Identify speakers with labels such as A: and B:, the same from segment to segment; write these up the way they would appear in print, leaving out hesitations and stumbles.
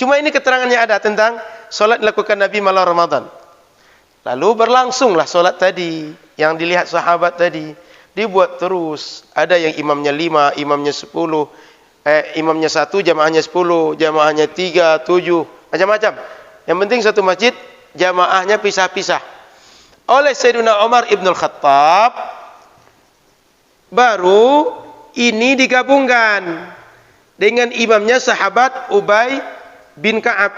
A: Cuma ini keterangannya ada tentang solat dilakukan Nabi malam Ramadan. Lalu berlangsunglah solat tadi yang dilihat sahabat tadi. Dibuat terus. Ada yang imamnya 5, imamnya 10, imamnya 1, jamaahnya 10, jamaahnya 3, 7, macam-macam. Yang penting satu masjid jamaahnya pisah-pisah. Oleh Sayyidina Umar Ibn Khattab, baru ini digabungkan dengan imamnya sahabat Ubay bin Ka'ab.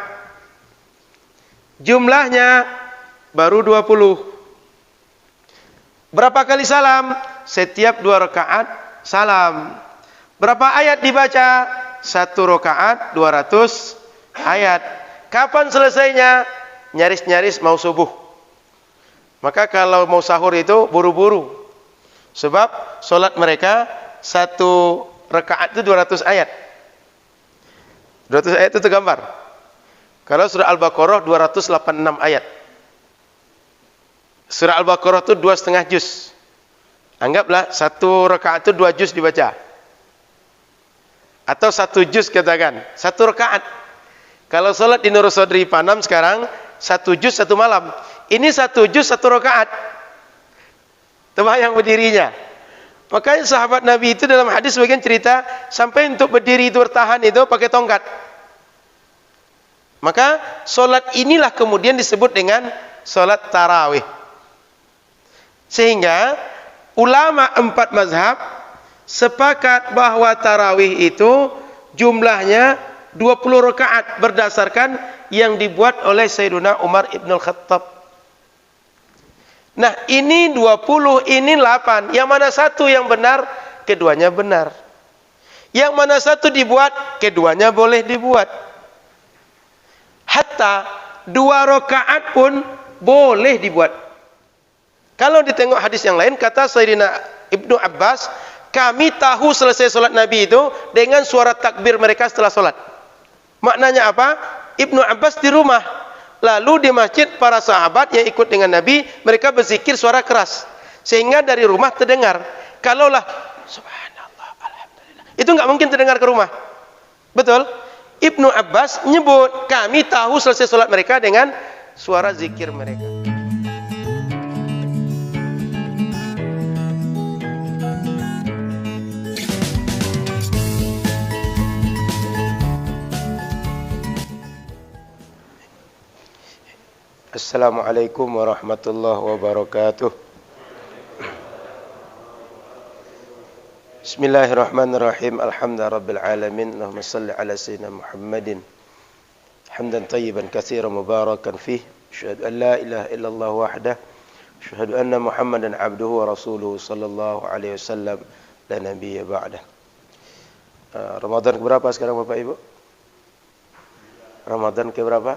A: Jumlahnya baru 20. Berapa kali salam? Setiap 2 rakaat salam. Berapa ayat dibaca? 1 rakaat 200 ayat. Kapan selesainya? Nyaris-nyaris mau subuh. Maka kalau mau sahur itu buru-buru. Sebab solat mereka 1 rakaat itu 200 ayat. 200 ayat itu tergambar. Kalau surah Al-Baqarah 286 ayat. Surah Al-Baqarah itu 2,5 juz. Anggaplah 1 rakaat itu 2 juz dibaca. Atau 1 juz katakan. 1 rakaat. Kalau solat di Nurul Sodri Panam sekarang 1 juz 1 malam. Ini 1 juz 1 rakaat. Terbayang berdirinya. Makanya sahabat Nabi itu dalam hadis sebagian cerita sampai untuk berdiri itu bertahan itu pakai tongkat. Maka solat inilah kemudian disebut dengan solat tarawih. Sehingga ulama 4 mazhab sepakat bahwa tarawih itu jumlahnya 20 rakaat berdasarkan yang dibuat oleh Sayyidina Umar Ibn Khattab. Nah, ini 20, ini 8. Yang mana satu yang benar? Keduanya benar. Yang mana satu dibuat? Keduanya boleh dibuat. Hatta 2 rakaat pun boleh dibuat. Kalau ditengok hadis yang lain, kata Sayyidina Ibnu Abbas, kami tahu selesai solat Nabi itu dengan suara takbir mereka setelah solat. Maknanya apa? Ibnu Abbas di rumah. Lalu di masjid para sahabat yang ikut dengan Nabi, mereka berzikir suara keras. Sehingga dari rumah terdengar. Kalaulah, subhanallah, alhamdulillah. Itu enggak mungkin terdengar ke rumah. Betul? Ibnu Abbas menyebut, kami tahu selesai solat mereka dengan suara zikir mereka. Assalamualaikum warahmatullahi wabarakatuh. Bismillahirrahmanirrahim. Alhamdulillahirabbil alamin. Allahumma shalli ala sayyidina Muhammadin hamdan tayyiban katsiran mubarakan fih. Asyhadu an la ilaha illallah wahdah. Asyhadu anna Muhammadan abduhu wa rasuluhu sallallahu alaihi wasallam la nabiyya ba'dah. Ramadan keberapa sekarang Bapak Ibu? Ramadan keberapa?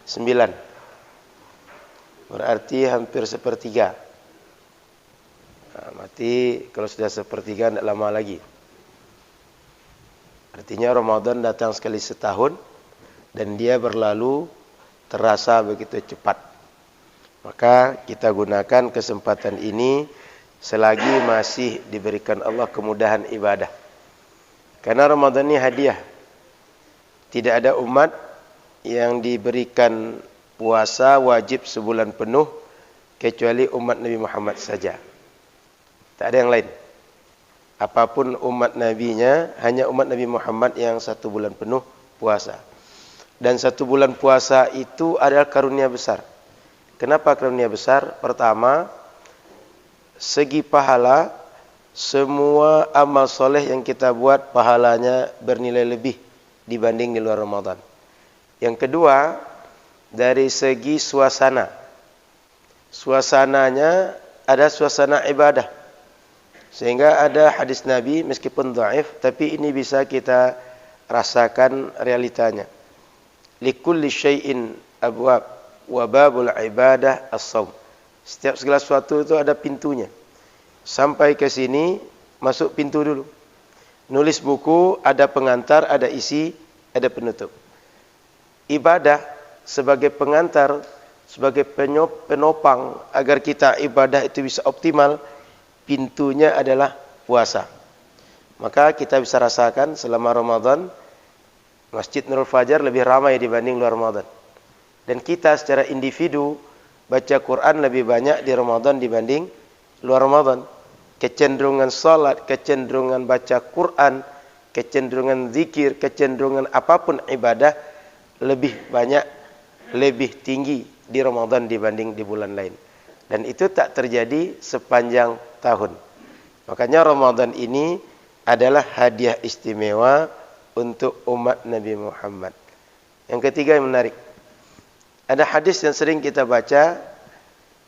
A: 9. Berarti hampir sepertiga. Nah, mati kalau sudah sepertiga tidak lama lagi. Artinya Ramadan datang sekali setahun dan dia berlalu terasa begitu cepat. Maka kita gunakan kesempatan ini selagi masih diberikan Allah kemudahan ibadah. Karena Ramadan ini hadiah. Tidak ada umat yang diberikan puasa wajib sebulan penuh kecuali umat Nabi Muhammad saja. Tak ada yang lain. Apapun umat nabinya, hanya umat Nabi Muhammad yang 1 bulan penuh puasa. Dan 1 bulan puasa itu adalah karunia besar. Kenapa karunia besar? Pertama, segi pahala, semua amal soleh yang kita buat pahalanya bernilai lebih dibanding di luar Ramadan. Yang kedua, dari segi suasana. Suasananya ada suasana ibadah. Sehingga ada hadis Nabi meskipun dhaif, tapi ini bisa kita rasakan realitanya. Likulli syai'in abwab wa babul ibadah as-shaum. Setiap segala sesuatu itu ada pintunya. Sampai ke sini masuk pintu dulu. Nulis buku ada pengantar, ada isi, ada penutup. Ibadah sebagai pengantar, sebagai penopang agar kita ibadah itu bisa optimal, pintunya adalah puasa. Maka kita bisa rasakan selama Ramadan Masjid Nurul Fajar lebih ramai dibanding luar Ramadan. Dan kita secara individu baca Quran lebih banyak di Ramadan dibanding luar Ramadan. Kecenderungan salat, kecenderungan baca Quran, kecenderungan zikir, kecenderungan apapun ibadah lebih banyak, lebih tinggi di Ramadan dibanding di bulan lain. Dan itu tak terjadi sepanjang tahun. Makanya Ramadan ini adalah hadiah istimewa untuk umat Nabi Muhammad. Yang ketiga yang menarik. Ada hadis yang sering kita baca,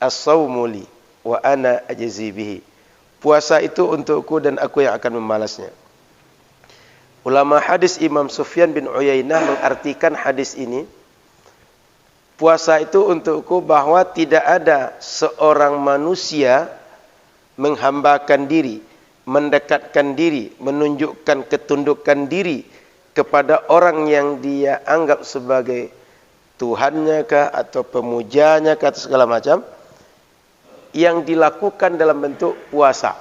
A: as-sawmu li wa ana ajzi bihi. Puasa itu untukku dan aku yang akan membalasnya. Ulama hadis Imam Sufyan bin Uyainah mengartikan hadis ini, puasa itu untukku bahwa tidak ada seorang manusia menghambakan diri, mendekatkan diri, menunjukkan ketundukan diri kepada orang yang dia anggap sebagai Tuhannya kah atau pemujanya kah atau segala macam, yang dilakukan dalam bentuk puasa.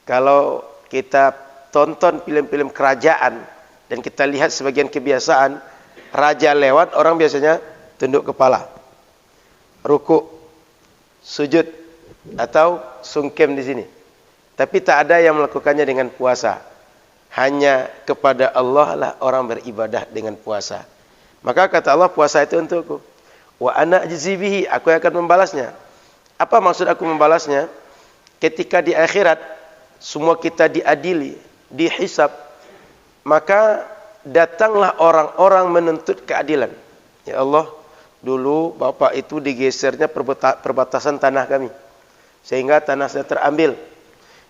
A: Kalau kita tonton film-film kerajaan dan kita lihat sebagian kebiasaan, raja lewat, orang biasanya tunduk kepala, rukuk, sujud, atau sungkem di sini. Tapi tak ada yang melakukannya dengan puasa. Hanya kepada Allah lah orang beribadah dengan puasa. Maka kata Allah, puasa itu untukku. Wa ana ajzi bihi, aku akan membalasnya. Apa maksud aku membalasnya? Ketika di akhirat semua kita diadili, dihisab, maka datanglah orang-orang menuntut keadilan. Ya Allah, dulu bapak itu digesernya perbatasan tanah kami, sehingga tanah saya terambil.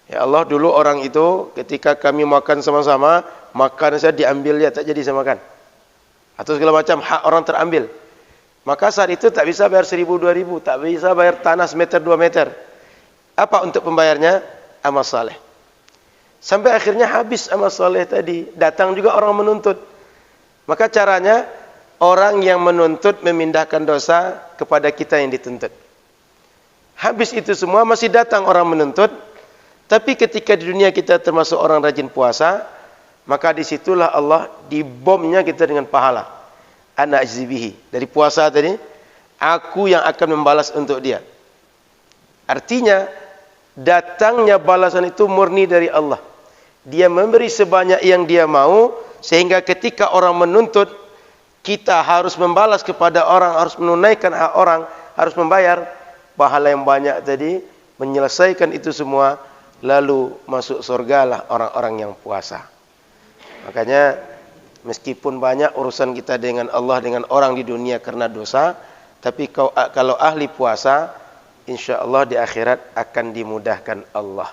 A: Ya Allah, dulu orang itu ketika kami makan sama-sama, makan saya diambil, ya tak jadi saya makan. Atau segala macam hak orang terambil. Maka saat itu tak bisa bayar 1.000, 2.000, tak bisa bayar tanah semeter, 2 meter. Apa untuk pembayarnya? Amal saleh. Sampai akhirnya habis amal saleh tadi. Datang juga orang menuntut. Maka caranya, orang yang menuntut memindahkan dosa kepada kita yang dituntut. Habis itu semua masih datang orang menuntut. Tapi ketika di dunia kita termasuk orang rajin puasa, maka disitulah Allah dibomnya kita dengan pahala. Ana ajzibihi. Dari puasa tadi, aku yang akan membalas untuk dia. Artinya, datangnya balasan itu murni dari Allah. Dia memberi sebanyak yang dia mau, sehingga ketika orang menuntut, kita harus membalas kepada orang, harus menunaikan hak orang, harus membayar pahala yang banyak tadi, menyelesaikan itu semua, lalu masuk surga lah orang-orang yang puasa. Makanya meskipun banyak urusan kita dengan Allah, dengan orang di dunia karena dosa, tapi kalau ahli puasa, insya Allah di akhirat akan dimudahkan Allah.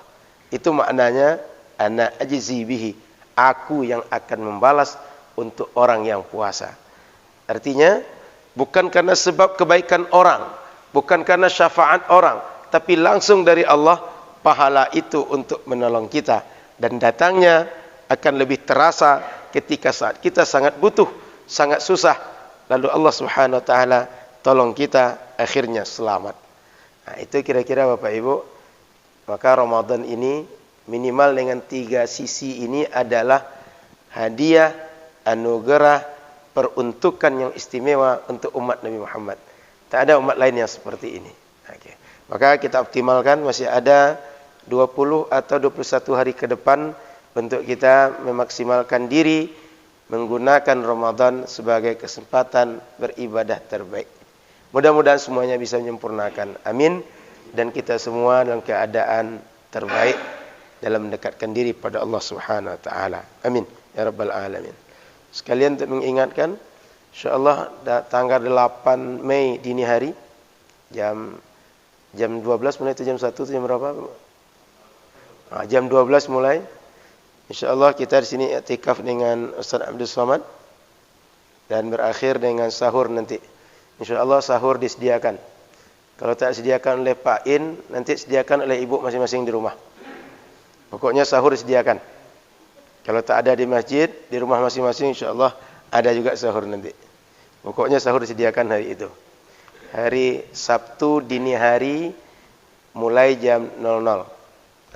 A: Itu maknanya ana ajzi bihi, aku yang akan membalas untuk orang yang puasa. Artinya bukan karena sebab kebaikan orang, bukan karena syafaat orang, tapi langsung dari Allah, pahala itu untuk menolong kita, dan datangnya akan lebih terasa ketika saat kita sangat butuh, sangat susah, lalu Allah Subhanahu wa taala tolong kita, akhirnya selamat. Nah, itu kira-kira Bapak Ibu. Maka Ramadan ini minimal dengan 3 sisi ini adalah hadiah, anugerah, peruntukan yang istimewa untuk umat Nabi Muhammad. Tak ada umat lain yang seperti ini. Okay. Maka kita optimalkan, masih ada 20 atau 21 hari ke depan untuk kita memaksimalkan diri menggunakan Ramadan sebagai kesempatan beribadah terbaik. Mudah-mudahan semuanya bisa menyempurnakan. Amin. Dan kita semua dalam keadaan terbaik dalam mendekatkan diri pada Allah Subhanahu wa taala. Amin ya rabbal alamin. Sekalian untuk mengingatkan, insyaallah tanggal 8 Mei dini hari jam 12 mulai, itu jam 1 itu jam berapa? Jam 12 mulai. InsyaAllah kita di sini i'tikaf dengan Ustaz Abdul Somad dan berakhir dengan sahur nanti. InsyaAllah sahur disediakan. Kalau tak disediakan oleh Pak In, nanti disediakan oleh ibu masing-masing di rumah. Pokoknya sahur disediakan. Kalau tak ada di masjid, di rumah masing-masing insyaAllah ada juga sahur nanti. Pokoknya sahur disediakan hari itu. Hari Sabtu dini hari mulai jam 00.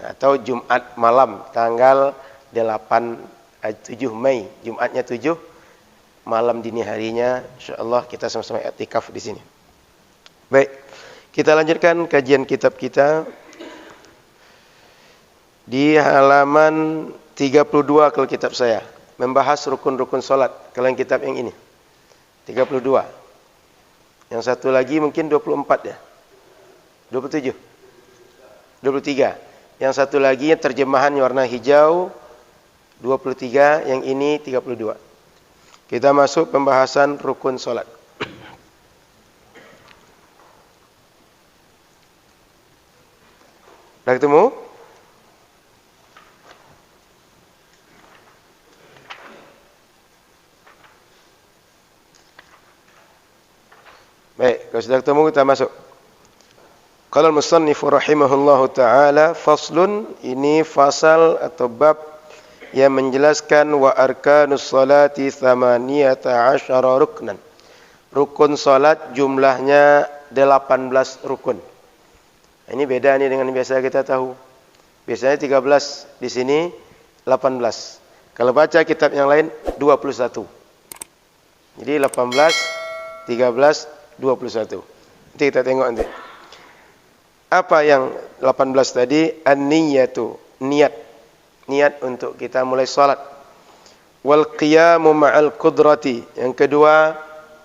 A: Atau Jumat malam tanggal 8 7 Mei, Jumatnya 7, malam dini harinya insyaallah kita sama-sama i'tikaf di sini. Baik, kita lanjutkan kajian kitab kita di halaman 32 kalau kitab saya, membahas rukun-rukun salat. Kalau yang kitab yang ini 32. Yang satu lagi mungkin 24 ya. 27. 23. Yang satu lagi terjemahan warna hijau 23, yang ini 32. Kita masuk pembahasan rukun salat. Dah ketemu? Baik, kalau sudah ketemu kita masuk. Qala al-musannif rahimahullahu taala, faslun, ini fasal atau bab yang menjelaskan wa arkanus salati 18 ruknan. Rukun salat jumlahnya 18 rukun. Ini beda nih dengan biasa kita tahu. Biasanya 13, di sini 18. Kalau baca kitab yang lain 21. Jadi 18, 13, 21. Nanti kita tengok nanti. Apa yang 18 tadi? An-niyatu, niat. Niat untuk kita mulai salat. Wal qiyamu ma'al qudrati. Yang kedua,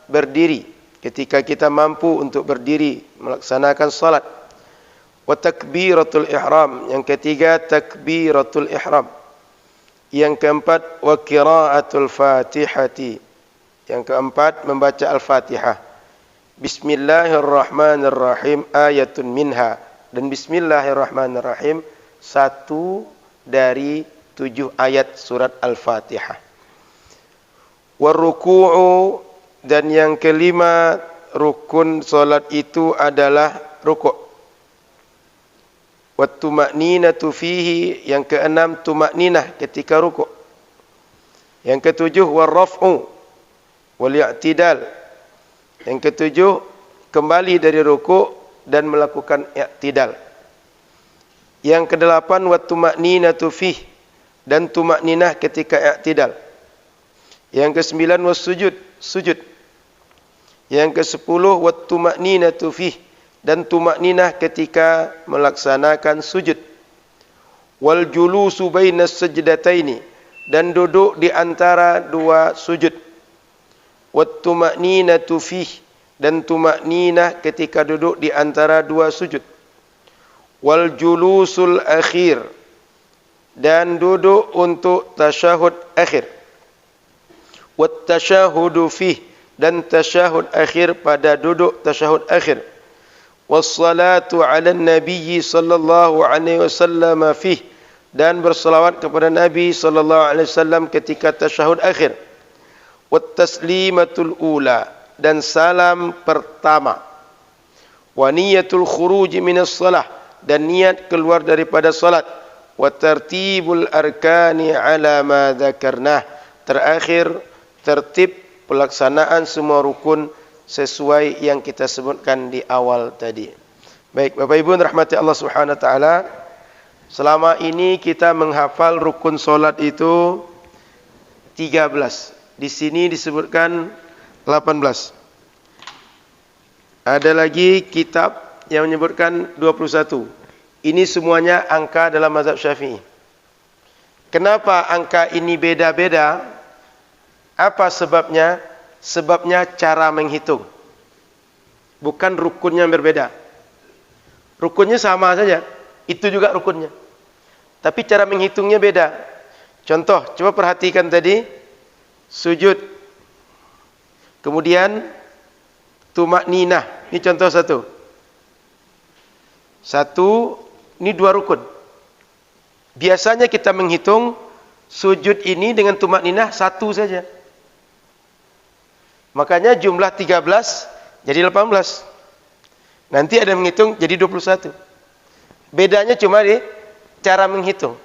A: berdiri ketika kita mampu untuk berdiri melaksanakan salat. Wa takbiratul ihram. Yang ketiga, takbiratul ihram. Yang keempat, wa qiraatul fatihati. Yang keempat, membaca al-fatihah. Bismillahirrahmanirrahim ayatun minha. Dan bismillahirrahmanirrahim, satu dari 7 ayat surat Al-Fatihah. Waruku'u, dan yang kelima rukun salat itu adalah rukuk. Wattuma'ninatu fihi, yang keenam tuma'ninah ketika rukuk. Yang ketujuh warraf'u wal-i'tidal. Yang ketujuh, kembali dari rukuk dan melakukan i'tidal. Yang kedelapan, wattuma'ninatu fih, dan tuma'ninah ketika i'tidal. Yang kesembilan, wassujud, sujud. Yang kesepuluh, wattuma'ninatu fih, dan tuma'ninah ketika melaksanakan sujud. Wal julusu bainas sajdataini, dan duduk di antara dua sujud. Wattuma'ninatu fih, dan tuma'ninah ketika duduk di antara dua sujud. Wal julusul akhir, dan duduk untuk tasyahud akhir. Wat tasyahudu fih, dan tasyahud akhir pada duduk tasyahud akhir. Wassalatu ala nabiyyi sallallahu alaihi wasallam fih, dan berselawat kepada Nabi sallallahu alaihi wasallam ketika tasyahud akhir. Wat taslimatul ula, dan salam pertama. Wa niyatul khuruj minas salah, dan niat keluar daripada salat. Wa tartibul arkani ala ma dzakarnah, terakhir tertib pelaksanaan semua rukun sesuai yang kita sebutkan di awal tadi. Baik, Bapak Ibu rahmati Allah Subhanahu wa taala, selama ini kita menghafal rukun salat itu 13. Di sini disebutkan 18. Ada lagi kitab yang menyebutkan 21. Ini semuanya angka dalam mazhab Syafi'i. Kenapa angka ini beda-beda? Apa sebabnya? Sebabnya cara menghitung. Bukan rukunnya yang berbeda. Rukunnya sama saja. Itu juga rukunnya. Tapi cara menghitungnya beda. Contoh, coba perhatikan tadi. Sujud. Kemudian tuma'ninah. Ini contoh satu. Satu, ini dua rukun. Biasanya kita menghitung sujud ini dengan tuma'ninah satu saja. Makanya jumlah 13 jadi 18. Nanti ada menghitung jadi 21. Bedanya cuma di cara menghitung.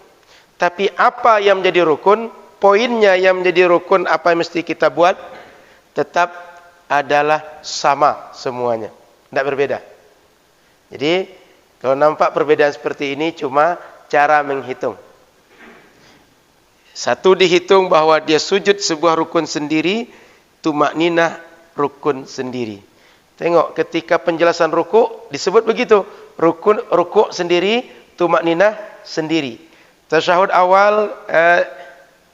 A: Tapi apa yang menjadi rukun, poinnya yang menjadi rukun, apa yang mesti kita buat, tetap adalah sama semuanya. Tidak berbeda. Jadi, kalau nampak perbedaan seperti ini cuma cara menghitung. Satu dihitung bahwa dia sujud sebuah rukun sendiri, tumakninah rukun sendiri. Tengok ketika penjelasan rukuk disebut begitu. Rukuk sendiri, tumakninah sendiri. Tasyahud awal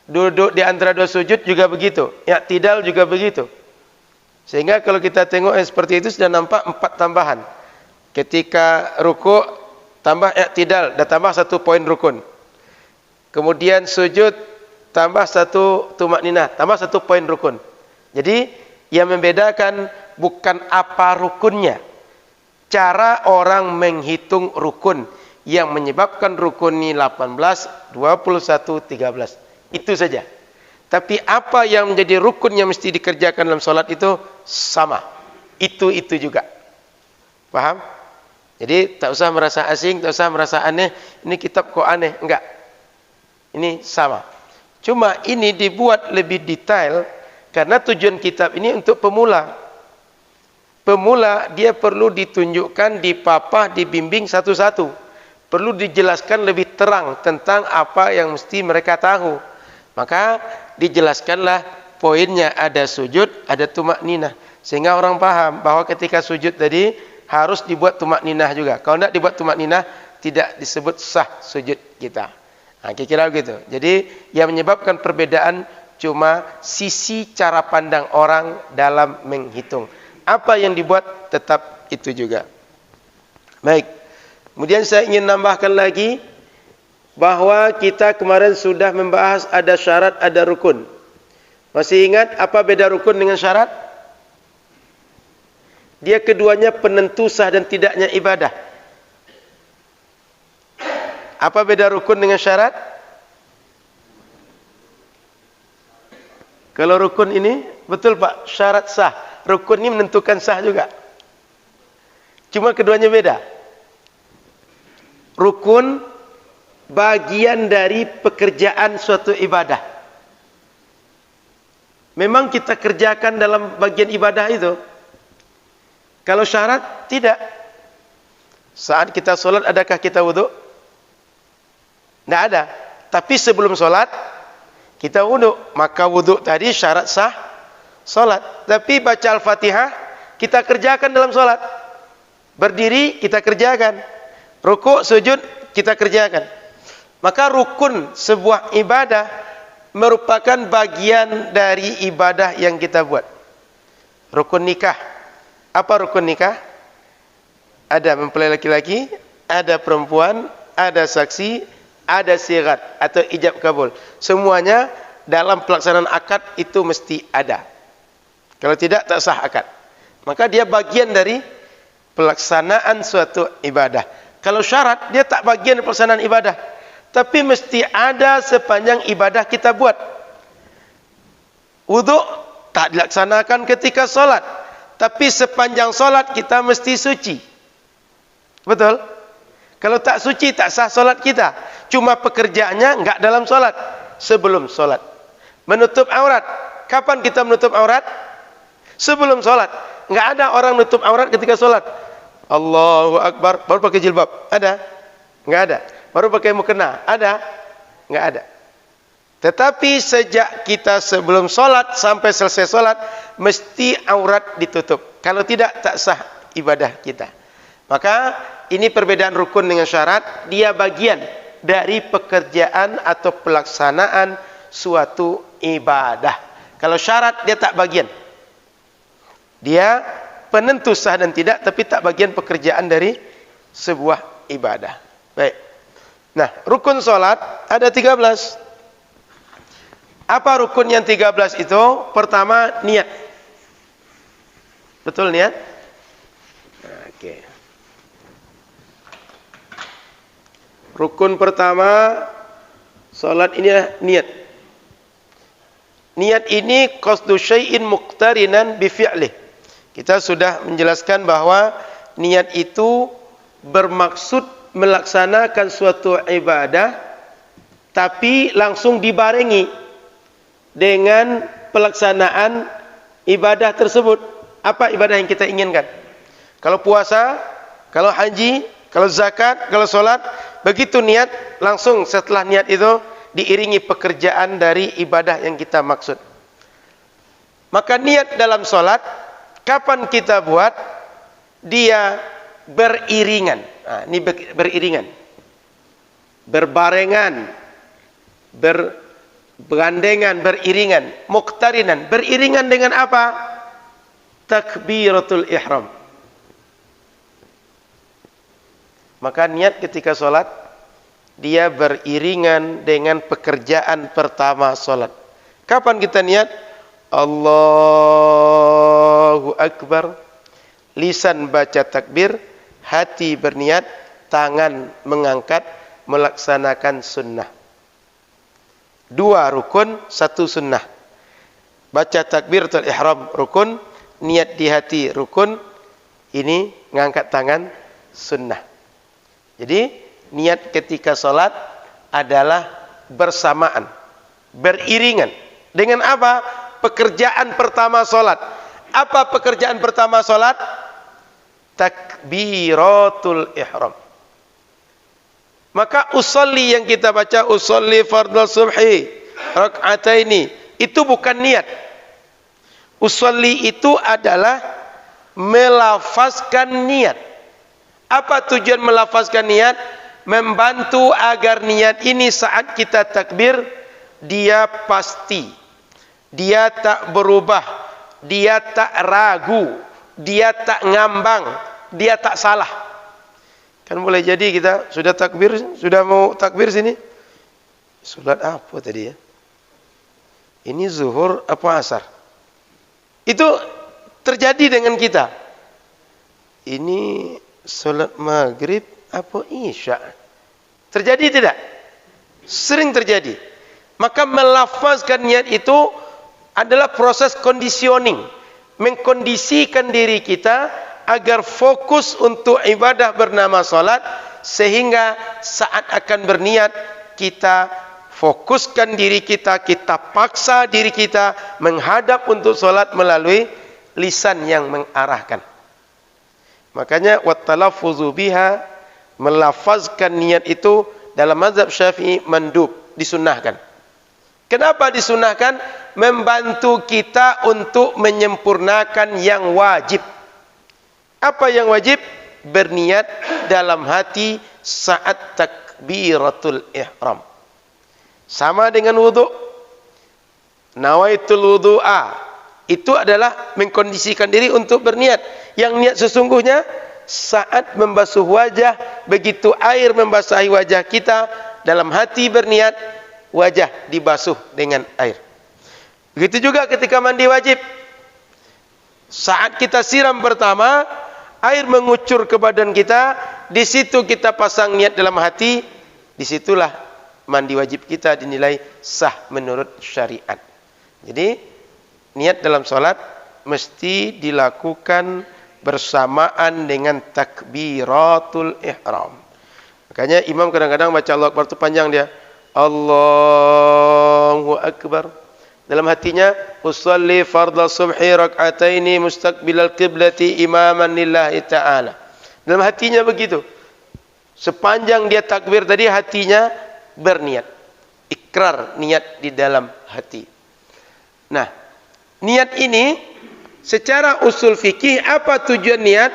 A: duduk di antara dua sujud juga begitu. I'tidal juga begitu. Sehingga kalau kita tengok seperti itu sudah nampak 4 tambahan. Ketika rukuk tambah i'tidal, dah tambah 1 poin rukun. Kemudian sujud tambah 1 tumakninah, tambah 1 poin rukun. Jadi yang membedakan bukan apa rukunnya, cara orang menghitung rukun yang menyebabkan rukun ini 18, 21, 13. Itu saja. Tapi apa yang menjadi rukun yang mesti dikerjakan dalam solat itu sama. Itu juga. Paham? Jadi tak usah merasa asing, tak usah merasa aneh. Ini kitab kok aneh? Enggak. Ini sama. Cuma ini dibuat lebih detail karena tujuan kitab ini untuk pemula. Pemula dia perlu ditunjukkan, dipapah, dibimbing satu-satu. Perlu dijelaskan lebih terang tentang apa yang mesti mereka tahu. Maka dijelaskanlah poinnya, ada sujud, ada tumakninah. Sehingga orang paham bahwa ketika sujud tadi harus dibuat tumakninah juga. Kalau tidak dibuat tumakninah, tidak disebut sah sujud kita. Nah, kira-kira begitu. Jadi yang menyebabkan perbedaan cuma sisi cara pandang orang dalam menghitung. Apa yang dibuat tetap itu juga. Baik. Kemudian saya ingin nambahkan lagi bahwa kita kemarin sudah membahas ada syarat, ada rukun. Masih ingat apa beda rukun dengan syarat? Dia keduanya penentu sah dan tidaknya ibadah. Apa beda rukun dengan syarat? Kalau rukun ini, betul Pak, syarat sah. Rukun ini menentukan sah juga. Cuma keduanya beda. Rukun bagian dari pekerjaan suatu ibadah. Memang kita kerjakan dalam bagian ibadah itu. Kalau syarat, tidak. Saat kita sholat, adakah kita wudhu? Tidak ada. Tapi sebelum sholat, kita wudhu. Maka wudhu tadi syarat sah sholat. Tapi baca Al-Fatihah, kita kerjakan dalam sholat. Berdiri, kita kerjakan. Rukuk, sujud, kita kerjakan. Maka rukun sebuah ibadah merupakan bagian dari ibadah yang kita buat. Rukun nikah. Apa rukun nikah? Ada mempelai laki-laki, ada perempuan, ada saksi, ada sirat atau ijab kabul. Semuanya dalam pelaksanaan akad itu mesti ada. Kalau tidak, tak sah akad. Maka dia bagian dari pelaksanaan suatu ibadah. Kalau syarat, dia tak bagian dari pelaksanaan ibadah. Tapi mesti ada sepanjang ibadah kita buat. Wuduk tak dilaksanakan ketika solat. Tapi sepanjang solat kita mesti suci. Betul? Kalau tak suci, tak sah solat kita. Cuma pekerjaannya enggak dalam solat. Sebelum solat. Menutup aurat. Kapan kita menutup aurat? Sebelum solat. Enggak ada orang menutup aurat ketika solat. Allahu Akbar. Baru pakai jilbab. Ada? Enggak ada. Baru pakai mukena. Ada? Enggak ada. Tetapi sejak kita sebelum solat sampai selesai solat, mesti aurat ditutup. Kalau tidak, tak sah ibadah kita. Maka ini perbedaan rukun dengan syarat. Dia bagian dari pekerjaan atau pelaksanaan suatu ibadah. Kalau syarat, dia tak bagian. Dia penentu sah dan tidak, tapi tak bagian pekerjaan dari sebuah ibadah. Baik. Nah, rukun solat ada 13. Apa rukun yang 13 itu? Pertama, niat. Betul niat? Oke. Rukun pertama solat ini niat. Niat ini qasdu syai'in muqtarinan bi fi'lih. Kita sudah menjelaskan bahwa niat itu bermaksud melaksanakan suatu ibadah tapi langsung dibarengi dengan pelaksanaan ibadah tersebut. Apa ibadah yang kita inginkan? Kalau puasa, kalau haji, kalau zakat, kalau solat, begitu niat, langsung setelah niat itu diiringi pekerjaan dari ibadah yang kita maksud. Maka niat dalam sholat, kapan kita buat? Dia beriringan. Nah, ini beriringan. Berbarengan. Bergandengan, beriringan. Muqtarinan. Beriringan dengan apa? Takbiratul ihram. Maka niat ketika sholat, dia beriringan dengan pekerjaan pertama sholat. Kapan kita niat? Allahu Akbar. Lisan baca takbir, hati berniat, tangan mengangkat, melaksanakan sunnah. 2 rukun, 1 sunnah. Baca takbiratul ihram rukun, niat di hati rukun, ini ngangkat tangan sunnah. Jadi niat ketika sholat adalah bersamaan, beriringan. Dengan apa? Pekerjaan pertama sholat. Apa pekerjaan pertama sholat? Takbiratul ihram. Maka usolli yang kita baca, usolli fardhu subhi rak'ataini, itu bukan niat. Usolli itu adalah melafazkan niat. Apa tujuan melafazkan niat? Membantu agar niat ini saat kita takbir, dia pasti, dia tak berubah, dia tak ragu, dia tak ngambang, dia tak salah. Kan boleh jadi kita sudah takbir, sudah mau takbir sini, salat apa tadi ya? Ini zuhur apa asar? Itu terjadi dengan kita. Ini salat maghrib apa isya? Terjadi tidak? Sering terjadi. Maka melafazkan niat itu adalah proses conditioning, mengkondisikan diri kita agar fokus untuk ibadah bernama salat, sehingga saat akan berniat kita fokuskan diri kita, kita paksa diri kita menghadap untuk salat melalui lisan yang mengarahkan. Makanya wattalaffuzu biha, melafazkan niat itu dalam mazhab Syafi'i mandub, disunnahkan. Kenapa disunnahkan? Membantu kita untuk menyempurnakan yang wajib. Apa yang wajib? Berniat dalam hati saat takbiratul ihram. Sama dengan wudu. Nawaitul wudu'a, itu adalah mengkondisikan diri untuk berniat. Yang niat sesungguhnya saat membasuh wajah, begitu air membasahi wajah kita, dalam hati berniat, wajah dibasuh dengan air. Begitu juga ketika mandi wajib. Saat kita siram pertama, air mengucur ke badan kita, di situ kita pasang niat dalam hati, disitulah mandi wajib kita dinilai sah menurut syariat. Jadi niat dalam sholat mesti dilakukan bersamaan dengan takbiratul ihram. Makanya imam kadang-kadang baca Allahu Akbar itu panjang dia. Allahu Akbar. Dalam hatinya, usolli fardhu subhi rak'ataini mustaqbilal qiblati imaman lillahi ta'ala. Dalam hatinya begitu. Sepanjang dia takbir tadi, hatinya berniat. Ikrar niat di dalam hati. Nah, niat ini secara usul fikih, apa tujuan niat?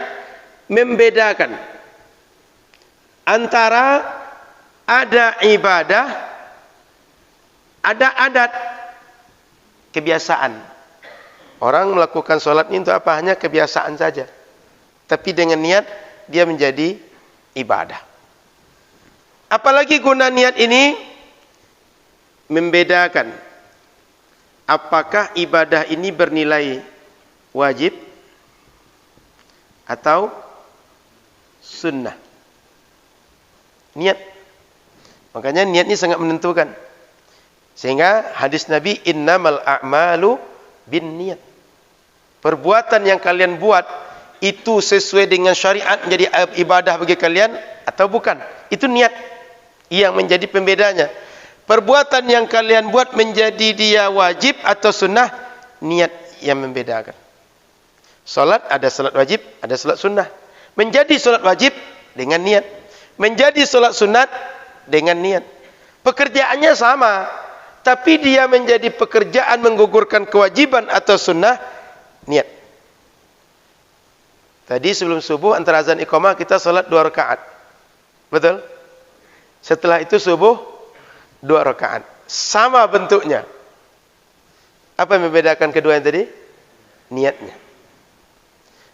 A: Membedakan antara ada ibadah, ada adat, kebiasaan. Orang melakukan sholat ini untuk apa? Hanya kebiasaan saja. Tapi dengan niat, dia menjadi ibadah. Apalagi guna niat ini? Membedakan apakah ibadah ini bernilai wajib atau sunnah. Niat. Makanya niat ini sangat menentukan. Sehingga hadis Nabi, innamal a'malu bin niat. Perbuatan yang kalian buat itu sesuai dengan syariat menjadi ibadah bagi kalian atau bukan. Itu niat yang menjadi pembedanya. Perbuatan yang kalian buat menjadi dia wajib atau sunnah, niat yang membedakan. Salat ada salat wajib, ada salat sunnah. Menjadi salat wajib dengan niat. Menjadi salat sunat dengan niat. Pekerjaannya sama, tapi dia menjadi pekerjaan menggugurkan kewajiban atau sunnah, niat. Tadi sebelum subuh antara azan iqamah kita salat 2 rakaat. Betul? Setelah itu subuh 2 rakaat. Sama bentuknya. Apa yang membedakan kedua yang tadi? Niatnya.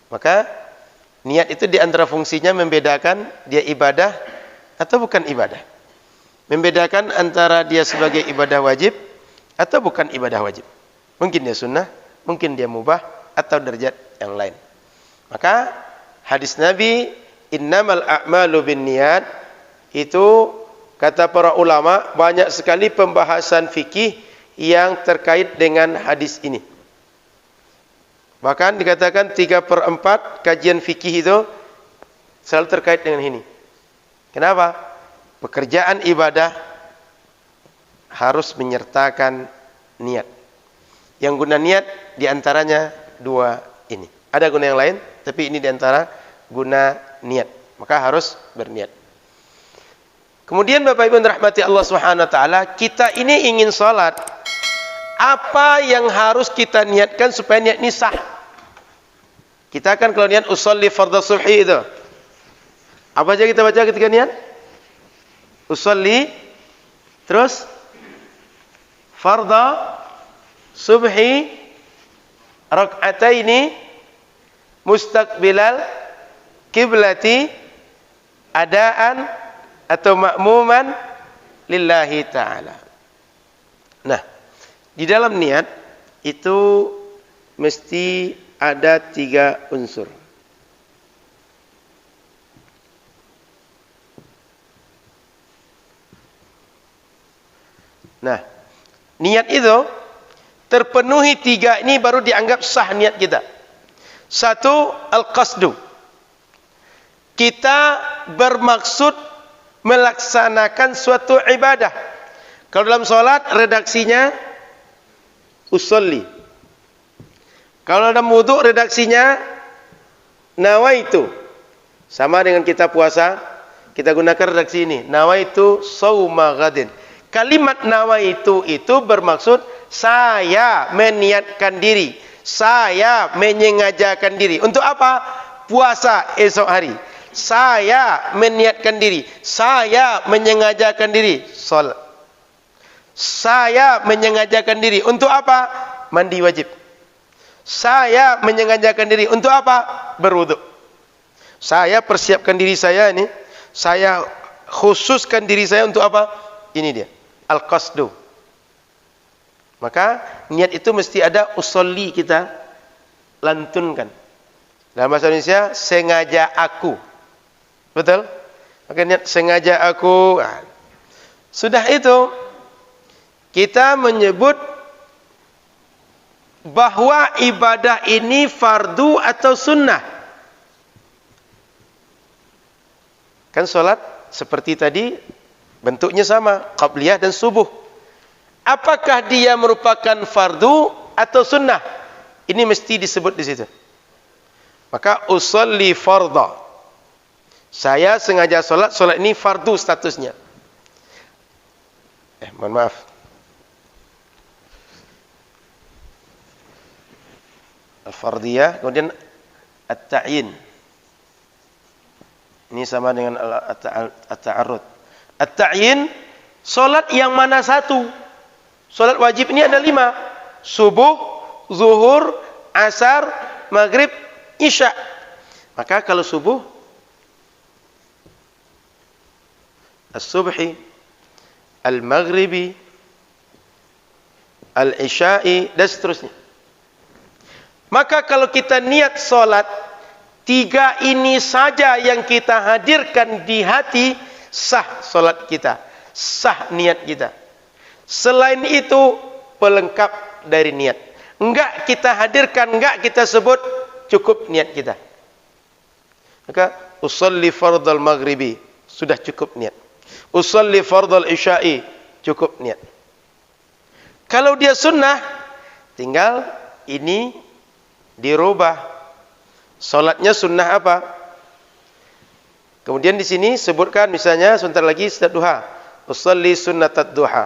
A: Maka niat itu di antara fungsinya membedakan dia ibadah atau bukan ibadah. Membedakan antara dia sebagai ibadah wajib atau bukan ibadah wajib. Mungkin dia sunnah, mungkin dia mubah atau derajat yang lain. Maka hadis Nabi innamal a'malu binniyat itu kata para ulama banyak sekali pembahasan fikih yang terkait dengan hadis ini. Bahkan dikatakan 3/4 kajian fikih itu selalu terkait dengan ini. Kenapa? Pekerjaan ibadah harus menyertakan niat. Yang guna niat diantaranya 2 ini. Ada guna yang lain, tapi ini diantara guna niat. Maka harus berniat. Kemudian Bapak Ibu rahmati Allah Subhanahu Wa Taala, kita ini ingin sholat. Apa yang harus kita niatkan supaya niat ini sah? Kita kan kalau niat usolli fardhu subhi itu, apa aja kita baca ketika niat? Usolli, terus fardhu subhi rak'ataini mustaqbilal kiblati adaan atau ma'muman lillahi ta'ala. Nah, di dalam niat itu mesti ada 3 unsur. Nah, niat itu terpenuhi 3 ini baru dianggap sah niat kita. 1, al-qasdu. Kita bermaksud melaksanakan suatu ibadah. Kalau dalam sholat redaksinya usolli. Kalau dalam wudu redaksinya nawaitu. Sama dengan kita puasa, kita gunakan redaksi ini, nawaitu shauma ghadin. Kalimat nawaitu itu bermaksud saya meniatkan diri, saya menyengajakan diri. Untuk apa? Puasa esok hari. Saya meniatkan diri, saya menyengajakan diri salat. Saya menyengajakan diri untuk apa? Mandi wajib. Saya menyengajakan diri untuk apa? Berwudu. Saya persiapkan diri saya ini, saya khususkan diri saya untuk apa? Ini dia, al-qasdu. Maka niat itu mesti ada usolli, kita lantunkan. Dalam bahasa Indonesia, sengaja aku. Betul? Maka niat sengaja aku. Sudah itu, kita menyebut bahwa ibadah ini fardu atau sunnah. Kan sholat seperti tadi bentuknya sama, qabliyah dan subuh. Apakah dia merupakan fardu atau sunnah? Ini mesti disebut di situ. Maka usolli fardha. Saya sengaja sholat, sholat ini fardu statusnya. Mohon maaf. Al-fardiyah, kemudian at-ta'yin. Ini sama dengan at-ta'arrud. At-ta'yin, sholat yang mana satu? Sholat wajib ini ada 5. Subuh, zuhur, asar, maghrib, isya. Maka kalau subuh, as-subhi, al-maghribi, al-isya'i, dan seterusnya. Maka kalau kita niat sholat, 3 ini saja yang kita hadirkan di hati, sah sholat kita, sah niat kita. Selain itu, pelengkap dari niat. Enggak kita hadirkan, enggak kita sebut, cukup niat kita. Maka, usolli fardal maghribi, sudah cukup niat. Usolli fardal isya'i, cukup niat. Kalau dia sunnah, tinggal ini dirubah. Salatnya sunnah apa? Kemudian di sini sebutkan misalnya sebentar lagi salat duha. usolli sunnatat duha.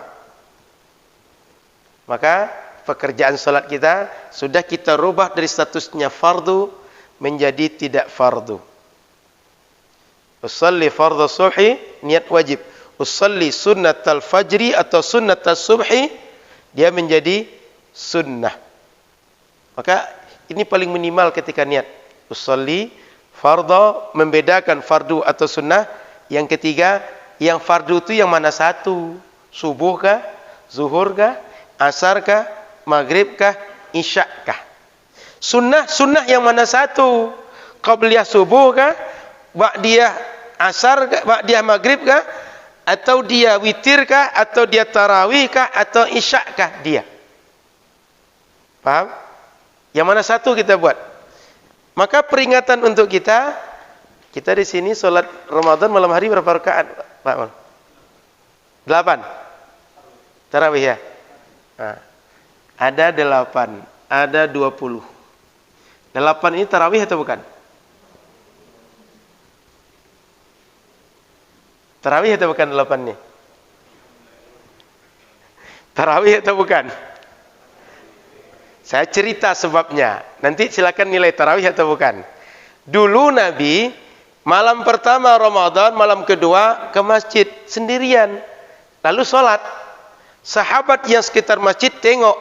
A: Maka pekerjaan salat kita sudah kita rubah dari statusnya fardu menjadi tidak fardu. Usolli fardhu subhi, niat wajib. Usolli sunnatal fajri atau sunnatas subhi, dia menjadi sunnah. Maka ini paling minimal ketika niat. Usolli fardhu, membedakan fardu atau sunnah. Yang ketiga, yang fardu itu yang mana satu? Subuh kah? Zuhur kah? Asar kah? Maghrib kah? Isya kah? Sunnah yang mana satu? Qabliyah subuh kah? Ba'diyah asar kah? Ba'diyah maghrib kah? Atau dia witir kah? Atau dia tarawih kah? Atau isya kah dia? Paham? Yang mana satu kita buat? Maka peringatan untuk kita di sini sholat Ramadan malam hari berapa rakaat, Pak Mal? 8. Tarawih ya? Nah, ada 8, ada 20. 8 ini tarawih atau bukan? Tarawih atau bukan 8 ini? Tarawih atau bukan? Saya cerita sebabnya. Nanti silakan nilai tarawih atau bukan. Dulu Nabi malam pertama Ramadan, malam kedua ke masjid sendirian. Lalu sholat. Sahabat yang sekitar masjid tengok.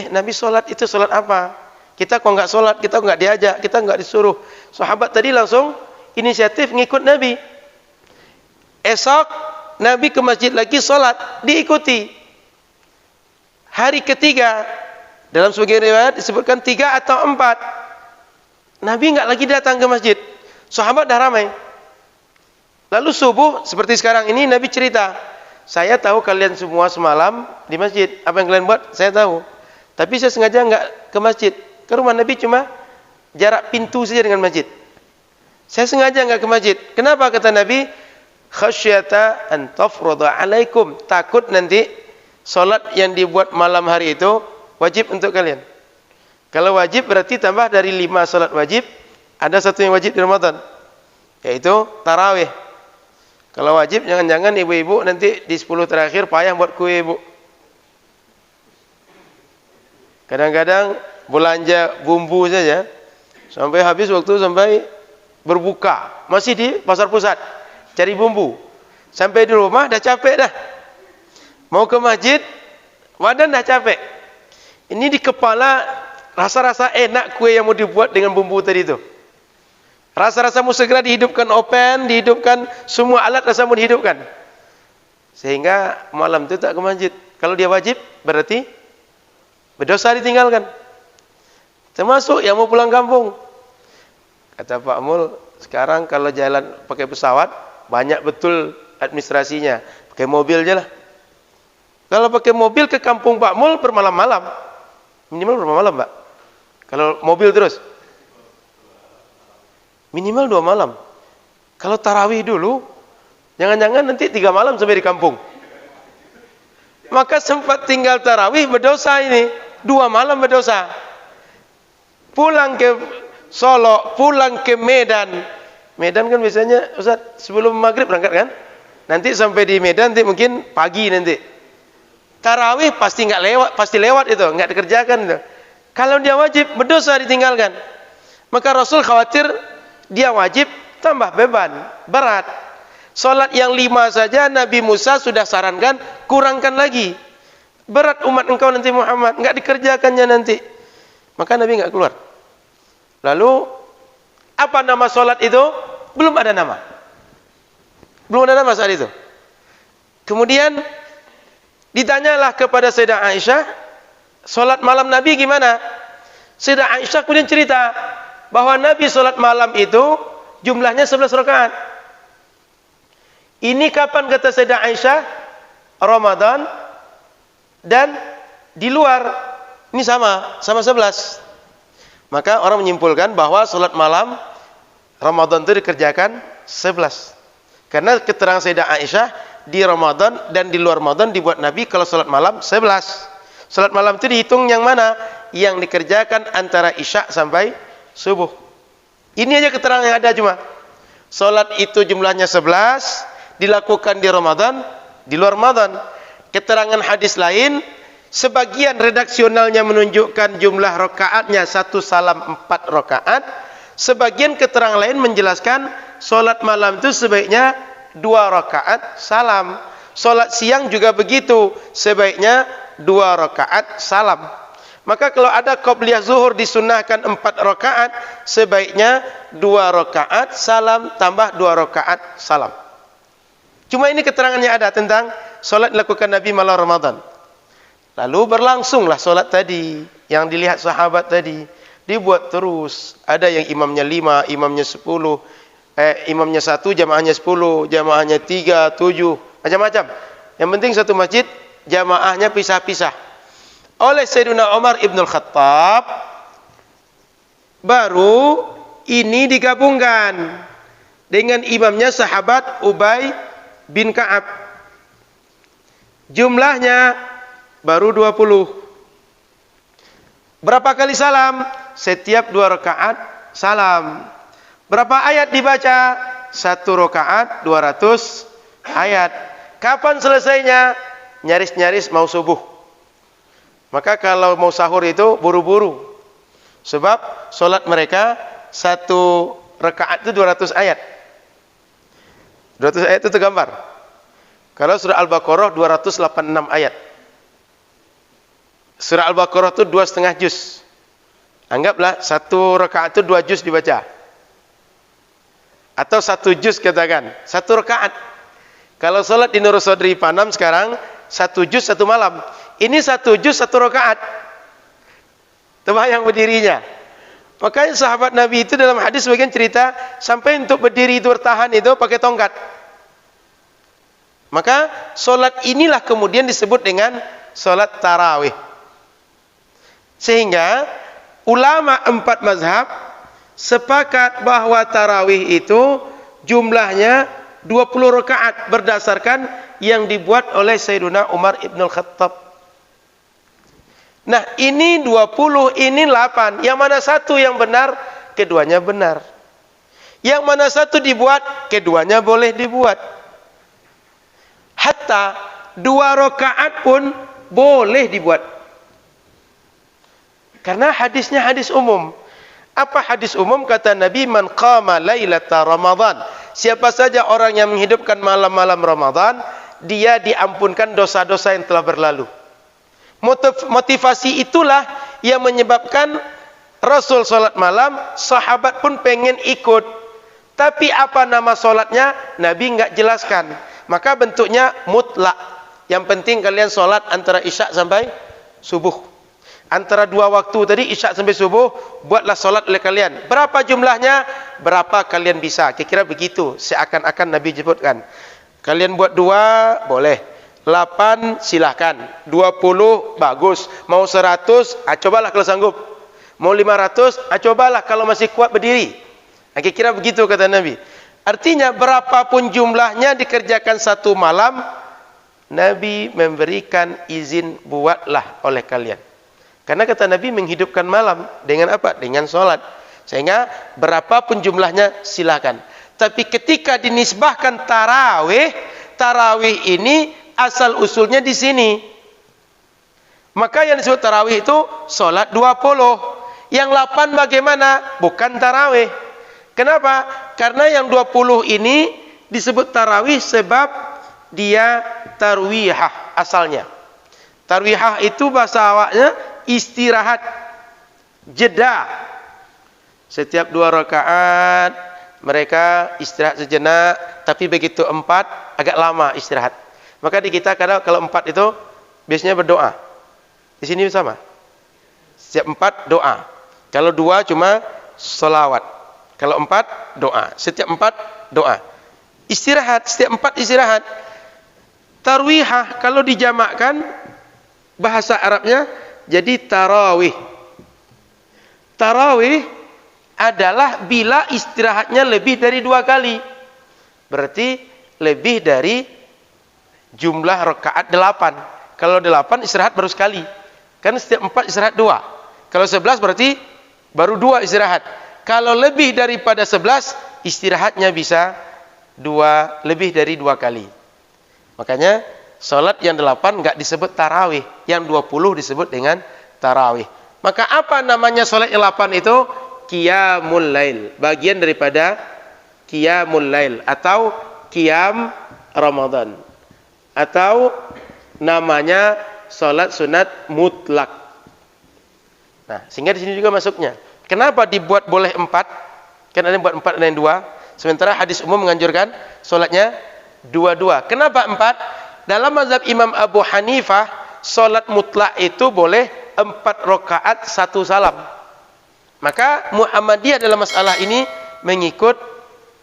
A: Nabi sholat itu sholat apa? Kita kok nggak sholat, kita nggak diajak, kita nggak disuruh. Sahabat tadi langsung inisiatif ngikut Nabi. Esok Nabi ke masjid lagi sholat, diikuti. Hari ketiga, dalam sebagian riwayat disebutkan 3 atau 4. Nabi nggak lagi datang ke masjid. Sahabat dah ramai. Lalu subuh seperti sekarang ini Nabi cerita, saya tahu kalian semua semalam di masjid. Apa yang kalian buat saya tahu. Tapi saya sengaja nggak ke masjid. Ke rumah Nabi cuma jarak pintu saja dengan masjid. Saya sengaja nggak ke masjid. Kenapa kata Nabi? Khasyata an tafrada alaikum. Takut nanti solat yang dibuat malam hari itu wajib untuk kalian. Kalau wajib berarti tambah dari 5 solat wajib, ada satu yang wajib di Ramadan, yaitu tarawih. Kalau wajib jangan-jangan ibu-ibu nanti di 10 terakhir payah buat kue ibu. Kadang-kadang belanja bumbu saja sampai habis waktu sampai berbuka, masih di pasar pusat cari bumbu. Sampai di rumah dah capek dah. Mau ke masjid, badan dah capek. Ini di kepala rasa-rasa enak kue yang mau dibuat dengan bumbu tadi itu. Rasa-rasa mau segera dihidupkan oven, dihidupkan semua alat rasa mau dihidupkan. Sehingga malam itu tak ke masjid. Kalau dia wajib berarti berdosa ditinggalkan. Termasuk yang mau pulang kampung. Kata Pak Mul, sekarang kalau jalan pakai pesawat banyak betul administrasinya. Pakai mobil aja lah. Kalau pakai mobil ke kampung Pak Mul bermalam-malam. Minimal berapa malam, Pak? Kalau mobil terus? Minimal 2 malam. Kalau tarawih dulu, jangan-jangan nanti 3 malam sampai di kampung. Maka sempat tinggal tarawih berdosa ini. 2 malam berdosa. Pulang ke Solo, pulang ke Medan. Medan kan biasanya Ustaz sebelum maghrib berangkat kan? Nanti sampai di Medan nanti mungkin pagi nanti. Tarawih pasti nggak lewat, pasti lewat itu, nggak dikerjakan itu. Kalau dia wajib berdosa ditinggalkan. Maka Rasul khawatir dia wajib tambah beban, berat. Salat yang 5 saja Nabi Musa sudah sarankan kurangkan lagi. Berat umat engkau nanti Muhammad, nggak dikerjakannya nanti. Maka Nabi nggak keluar. Lalu apa nama salat itu? Belum ada nama. Belum ada nama saat itu. Kemudian ditanyalah kepada Sayyidah Aisyah, salat malam Nabi gimana? Sayyidah Aisyah kemudian cerita bahwa Nabi salat malam itu jumlahnya 11 rakaat. Ini kapan kata Sayyidah Aisyah? Ramadan dan di luar. Ini sama 11. Maka orang menyimpulkan bahwa salat malam Ramadan itu dikerjakan 11. Karena keterangan Sayyidah Aisyah di Ramadan dan di luar Ramadan dibuat Nabi kalau salat malam 11. Salat malam itu dihitung yang mana? Yang dikerjakan antara Isya sampai subuh. Ini aja keterangan yang ada cuma. Salat itu jumlahnya 11, dilakukan di Ramadan di luar Ramadan. Keterangan hadis lain, sebagian redaksionalnya menunjukkan jumlah rakaatnya 1 salam 4 rakaat. Sebagian keterangan lain menjelaskan solat malam itu sebaiknya 2 rakaat salam. Solat siang juga begitu, sebaiknya 2 rakaat salam. Maka kalau ada qobliyah zuhur disunnahkan 4 rakaat, sebaiknya 2 rakaat salam tambah 2 rakaat salam. Cuma ini keterangannya ada tentang solat dilakukan Nabi malam Ramadan. Lalu berlangsunglah solat tadi yang dilihat sahabat tadi, dibuat terus. Ada yang imamnya 5, imamnya 10, imamnya 1, jamaahnya 10, jamaahnya 3, 7, macam-macam. Yang penting satu masjid jamaahnya pisah-pisah. Oleh Sayyidina Umar Ibn Khattab, baru ini digabungkan dengan imamnya sahabat Ubay bin Ka'ab. Jumlahnya baru 20. Berapa kali salam? Setiap 2 rakaat salam. Berapa ayat dibaca? 1 rakaat 200 ayat. Kapan selesainya? Nyaris-nyaris mau subuh. Maka kalau mau sahur itu buru-buru. Sebab solat mereka 1 rakaat itu 200 ayat. 200 ayat itu tergambar. Kalau surah Al-Baqarah 286 ayat. Surah Al-Baqarah itu 2,5 juz. Anggaplah 1 rakaat itu 2 juz dibaca. Atau 1 juz katakan, 1 rakaat. Kalau solat di Nurul Sodri Panam sekarang 1 juz 1 malam. Ini 1 juz 1 rakaat. Terbayang berdirinya. Makanya sahabat Nabi itu dalam hadis bagian cerita sampai untuk berdiri itu bertahan itu pakai tongkat. Maka solat inilah kemudian disebut dengan solat tarawih. Sehingga ulama 4 mazhab sepakat bahwa tarawih itu jumlahnya 20 rakaat berdasarkan yang dibuat oleh Sayyidina Umar Ibn Khattab. Nah, ini 20, ini 8. Yang mana satu yang benar? Keduanya benar. Yang mana satu dibuat? Keduanya boleh dibuat. Hatta 2 rakaat pun boleh dibuat. Karena hadisnya hadis umum. Apa hadis umum? Kata Nabi, man qama lailata Ramadan. Siapa saja orang yang menghidupkan malam-malam Ramadan, dia diampunkan dosa-dosa yang telah berlalu. Motivasi itulah yang menyebabkan Rasul solat malam, sahabat pun pengen ikut. Tapi apa nama solatnya? Nabi enggak jelaskan. Maka bentuknya mutlak. Yang penting kalian solat antara isya sampai subuh. Antara 2 waktu tadi, isya sampai subuh, buatlah solat oleh kalian. Berapa jumlahnya? Berapa kalian bisa. Kira-kira begitu. Seakan-akan Nabi sebutkan. Kalian buat 2, boleh. 8 silahkan, 20 bagus, mau 100, cobalah kalau sanggup, mau 500, cobalah kalau masih kuat berdiri. Kira-kira begitu kata Nabi. Artinya berapapun jumlahnya dikerjakan 1 malam, Nabi memberikan izin buatlah oleh kalian. Karena kata Nabi menghidupkan malam dengan apa? Dengan solat. Sehingga berapapun jumlahnya silahkan. Tapi ketika dinisbahkan tarawih, tarawih ini asal usulnya di sini. Maka yang disebut tarawih itu solat 20. Yang 8 bagaimana? Bukan tarawih. Kenapa? Karena yang 20 ini disebut tarawih sebab dia tarwihah asalnya. Tarwihah itu bahasa awaknya istirahat, jeda. Setiap 2 rakaat mereka istirahat sejenak, tapi begitu 4 agak lama istirahat. Maka di kita kadang kalau 4 itu biasanya berdoa. Di sini sama. Setiap 4 doa. Kalau 2 cuma sholawat. Kalau 4 doa. Setiap 4 doa. Istirahat. Setiap 4 istirahat. Tarwihah kalau dijamakkan bahasa Arabnya jadi tarawih. Tarawih adalah bila istirahatnya lebih dari 2 kali. Berarti lebih dari jumlah rakaat 8. Kalau 8 istirahat baru sekali. Kan setiap 4 istirahat 2. Kalau 11 berarti baru 2 istirahat. Kalau lebih daripada 11 istirahatnya bisa lebih dari 2 kali. Makanya Salat yang 8 enggak disebut tarawih, yang 20 disebut dengan tarawih. Maka apa namanya salat yang 8 itu? Qiyamul lail, bagian daripada qiyamul lail atau qiyam Ramadan. Atau namanya salat sunat mutlak. Nah, sehingga di sini juga masuknya. Kenapa dibuat boleh 4? Kan ada yang buat 4 dan 2. Sementara hadis umum menganjurkan salatnya 2-2. Kenapa 4? Dalam mazhab Imam Abu Hanifah, salat mutlak itu boleh 4 rakaat 1 salam. Maka Muhammadiyah dalam masalah ini mengikut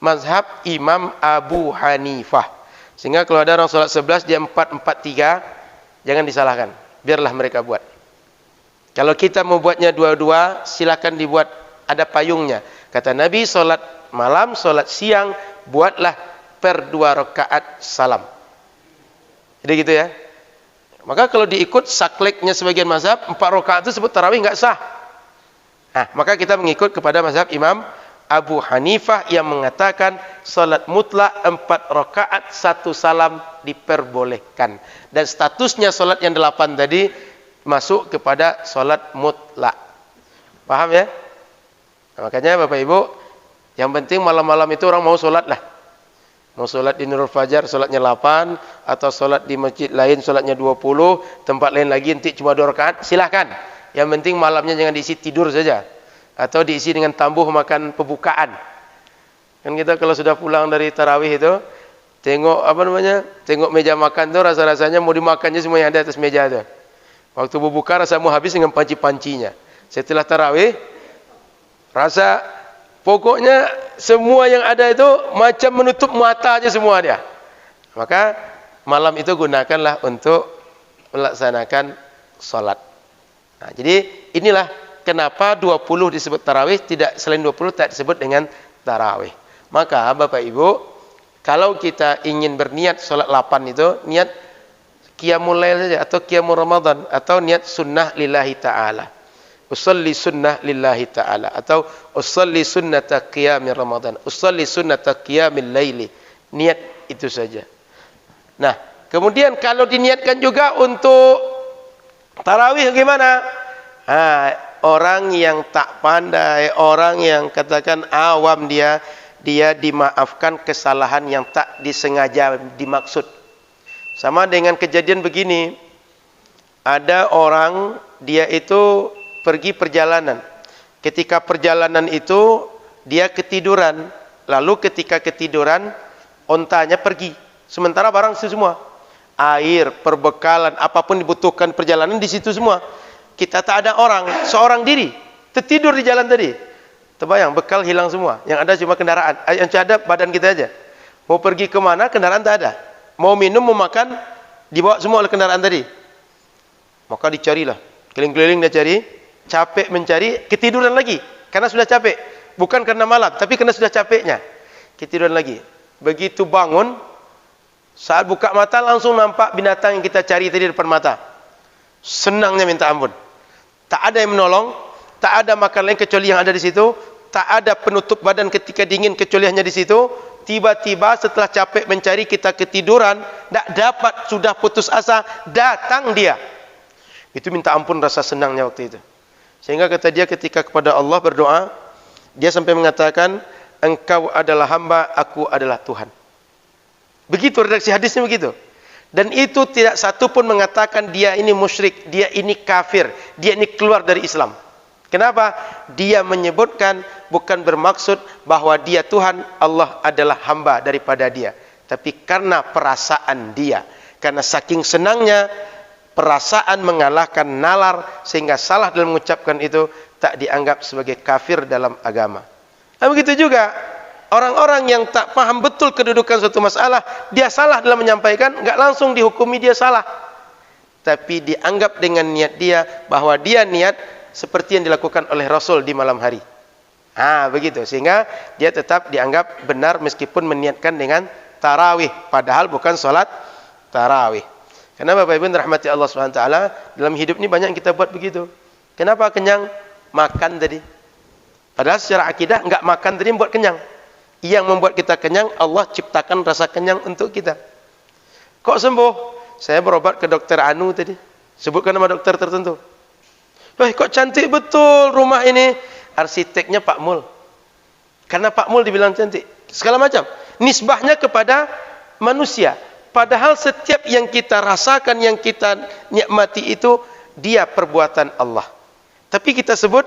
A: mazhab Imam Abu Hanifah. Sehingga kalau ada orang salat 11 dia 4-4-3, jangan disalahkan. Biarlah mereka buat. Kalau kita mau buatnya 2-2, silakan dibuat, ada payungnya. Kata Nabi, salat malam, salat siang, buatlah per 2 rakaat salam. Jadi gitu ya. Maka kalau diikut sakleknya sebagian mazhab, 4 rakaat itu sebut tarawih enggak sah. Nah, maka kita mengikut kepada mazhab Imam Abu Hanifah yang mengatakan salat mutlak 4 rakaat 1 salam diperbolehkan. Dan statusnya salat yang 8 tadi masuk kepada salat mutlak. Paham ya? Nah, makanya Bapak Ibu, yang penting malam-malam itu orang mau salat lah. Mau salat di Nurul Fajar salatnya 8, atau salat di masjid lain salatnya 20, tempat lain lagi nanti cuma 2 rakaat, silahkan. Yang penting malamnya jangan diisi tidur saja, atau diisi dengan tambuh makan pembukaan. Kan kita kalau sudah pulang dari tarawih itu, tengok tengok meja makan tuh, rasa-rasanya mau dimakannya semua yang ada atas meja itu. Waktu berbuka rasa mau habis dengan panci-pancinya. Setelah tarawih, rasa pokoknya semua yang ada itu macam menutup mata aja semua dia. Maka malam itu gunakanlah untuk melaksanakan salat. Nah, jadi inilah kenapa 20 disebut tarawih, tidak selain 20 tak disebut dengan tarawih. Maka Bapak Ibu, kalau kita ingin berniat salat 8 itu, niat qiyamul lail saja atau qiyamul Ramadan, atau niat sunnah lillahi ta'ala. Usalli sunnah lillahi ta'ala, atau usalli sunnata qiyamil Ramadan, usalli sunnata qiyamil laili. Niat itu saja. Nah, kemudian kalau diniatkan juga untuk tarawih gimana? Orang yang tak pandai, orang yang katakan awam dia dimaafkan kesalahan yang tak disengaja dimaksud. Sama dengan kejadian begini. Ada orang dia itu pergi perjalanan. Ketika perjalanan itu dia ketiduran. Lalu ketika ketiduran ontanya pergi. Sementara barang itu semua, air, perbekalan, apapun dibutuhkan perjalanan di situ semua. Kita tak ada orang, seorang diri tertidur di jalan tadi. Terbayang, bekal hilang semua. Yang ada cuma kendaraan, yang ada badan kita aja. Mau pergi kemana, kendaraan tak ada. Mau minum, mau makan, dibawa semua oleh kendaraan tadi. Maka dicarilah, keliling-keliling dia cari, capek mencari, ketiduran lagi. Karena sudah capek, bukan karena malam, tapi karena sudah capeknya. Ketiduran lagi. Begitu bangun, saat buka mata langsung nampak binatang yang kita cari tadi depan mata. Senangnya minta ampun. Tak ada yang menolong, tak ada makan lain kecuali yang ada di situ, tak ada penutup badan ketika dingin kecuali hanya di situ. Tiba-tiba setelah capek mencari, kita ketiduran, tak dapat, sudah putus asa, datang dia. Itu minta ampun rasa senangnya waktu itu. Sehingga kata dia ketika kepada Allah berdoa, dia sampai mengatakan, engkau adalah hamba, aku adalah Tuhan. Begitu redaksi hadisnya begitu. Dan itu tidak satu pun mengatakan dia ini musyrik, dia ini kafir, dia ini keluar dari Islam. Kenapa? Dia menyebutkan bukan bermaksud bahwa dia Tuhan, Allah adalah hamba daripada dia. Tapi karena perasaan dia. Karena saking senangnya, perasaan mengalahkan nalar, sehingga salah dalam mengucapkan itu, tak dianggap sebagai kafir dalam agama. Nah, begitu juga orang-orang yang tak paham betul kedudukan suatu masalah, dia salah dalam menyampaikan, enggak langsung dihukumi dia salah. Tapi dianggap dengan niat dia, bahwa dia niat seperti yang dilakukan oleh Rasul di malam hari. Begitu. Sehingga dia tetap dianggap benar meskipun meniatkan dengan tarawih. Padahal bukan sholat tarawih. Karena Bapak Ibu rahmati Allah SWT, dalam hidup ini banyak yang kita buat begitu. Kenapa kenyang? Makan tadi. Padahal secara akidah, enggak makan tadi membuat kenyang. Yang membuat kita kenyang, Allah ciptakan rasa kenyang untuk kita. Kok sembuh? saya berobat ke dokter Anu tadi. Sebutkan nama dokter tertentu. Kok cantik betul rumah ini. Arsiteknya Pak Mul. Karena Pak Mul dibilang cantik. Segala macam. Nisbahnya kepada manusia. Padahal setiap yang kita rasakan, yang kita nikmati itu, dia perbuatan Allah. Tapi kita sebut,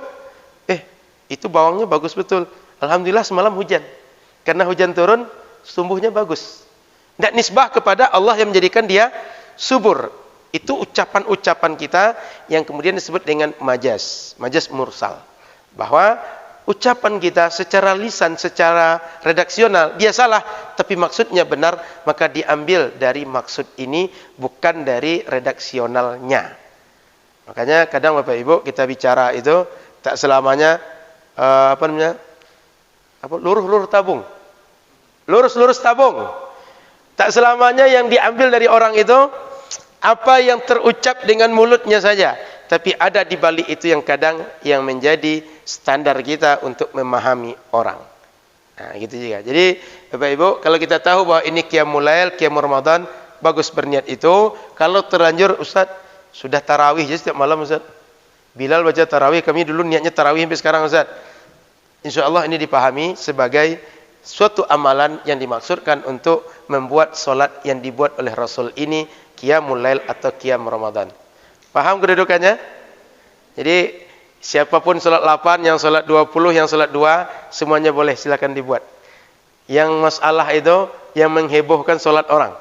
A: itu bawangnya bagus betul. Alhamdulillah semalam hujan. Karena hujan turun, tumbuhnya bagus. Dan nisbah kepada Allah yang menjadikan dia subur. Itu ucapan-ucapan kita yang kemudian disebut dengan majaz. Majaz mursal. Bahwa ucapan kita secara lisan, secara redaksional, dia salah, tapi maksudnya benar, maka diambil dari maksud ini, bukan dari redaksionalnya. Makanya kadang Bapak Ibu kita bicara itu, tak selamanya, lurus-lurus tabung. Lurus-lurus tabung. Tak selamanya yang diambil dari orang itu, apa yang terucap dengan mulutnya saja. Tapi ada di balik itu yang kadang yang menjadi standar kita untuk memahami orang. Nah, gitu juga. Jadi, Bapak Ibu, kalau kita tahu bahwa ini Qiyamul Lail, Qiyamul Ramadan, bagus berniat itu. Kalau terlanjur, Ustaz, sudah tarawih jadi setiap malam, Ustaz. Bilal baca tarawih, kami dulu niatnya tarawih sampai sekarang, Ustaz. Insya Allah ini dipahami sebagai suatu amalan yang dimaksudkan untuk membuat solat yang dibuat oleh Rasul ini Qiyamul Lail atau Qiyam Ramadan. Paham kedudukannya? Jadi siapapun solat 8, yang solat 20, yang solat 2, semuanya boleh, silakan dibuat. Yang masalah itu yang menghebohkan solat orang.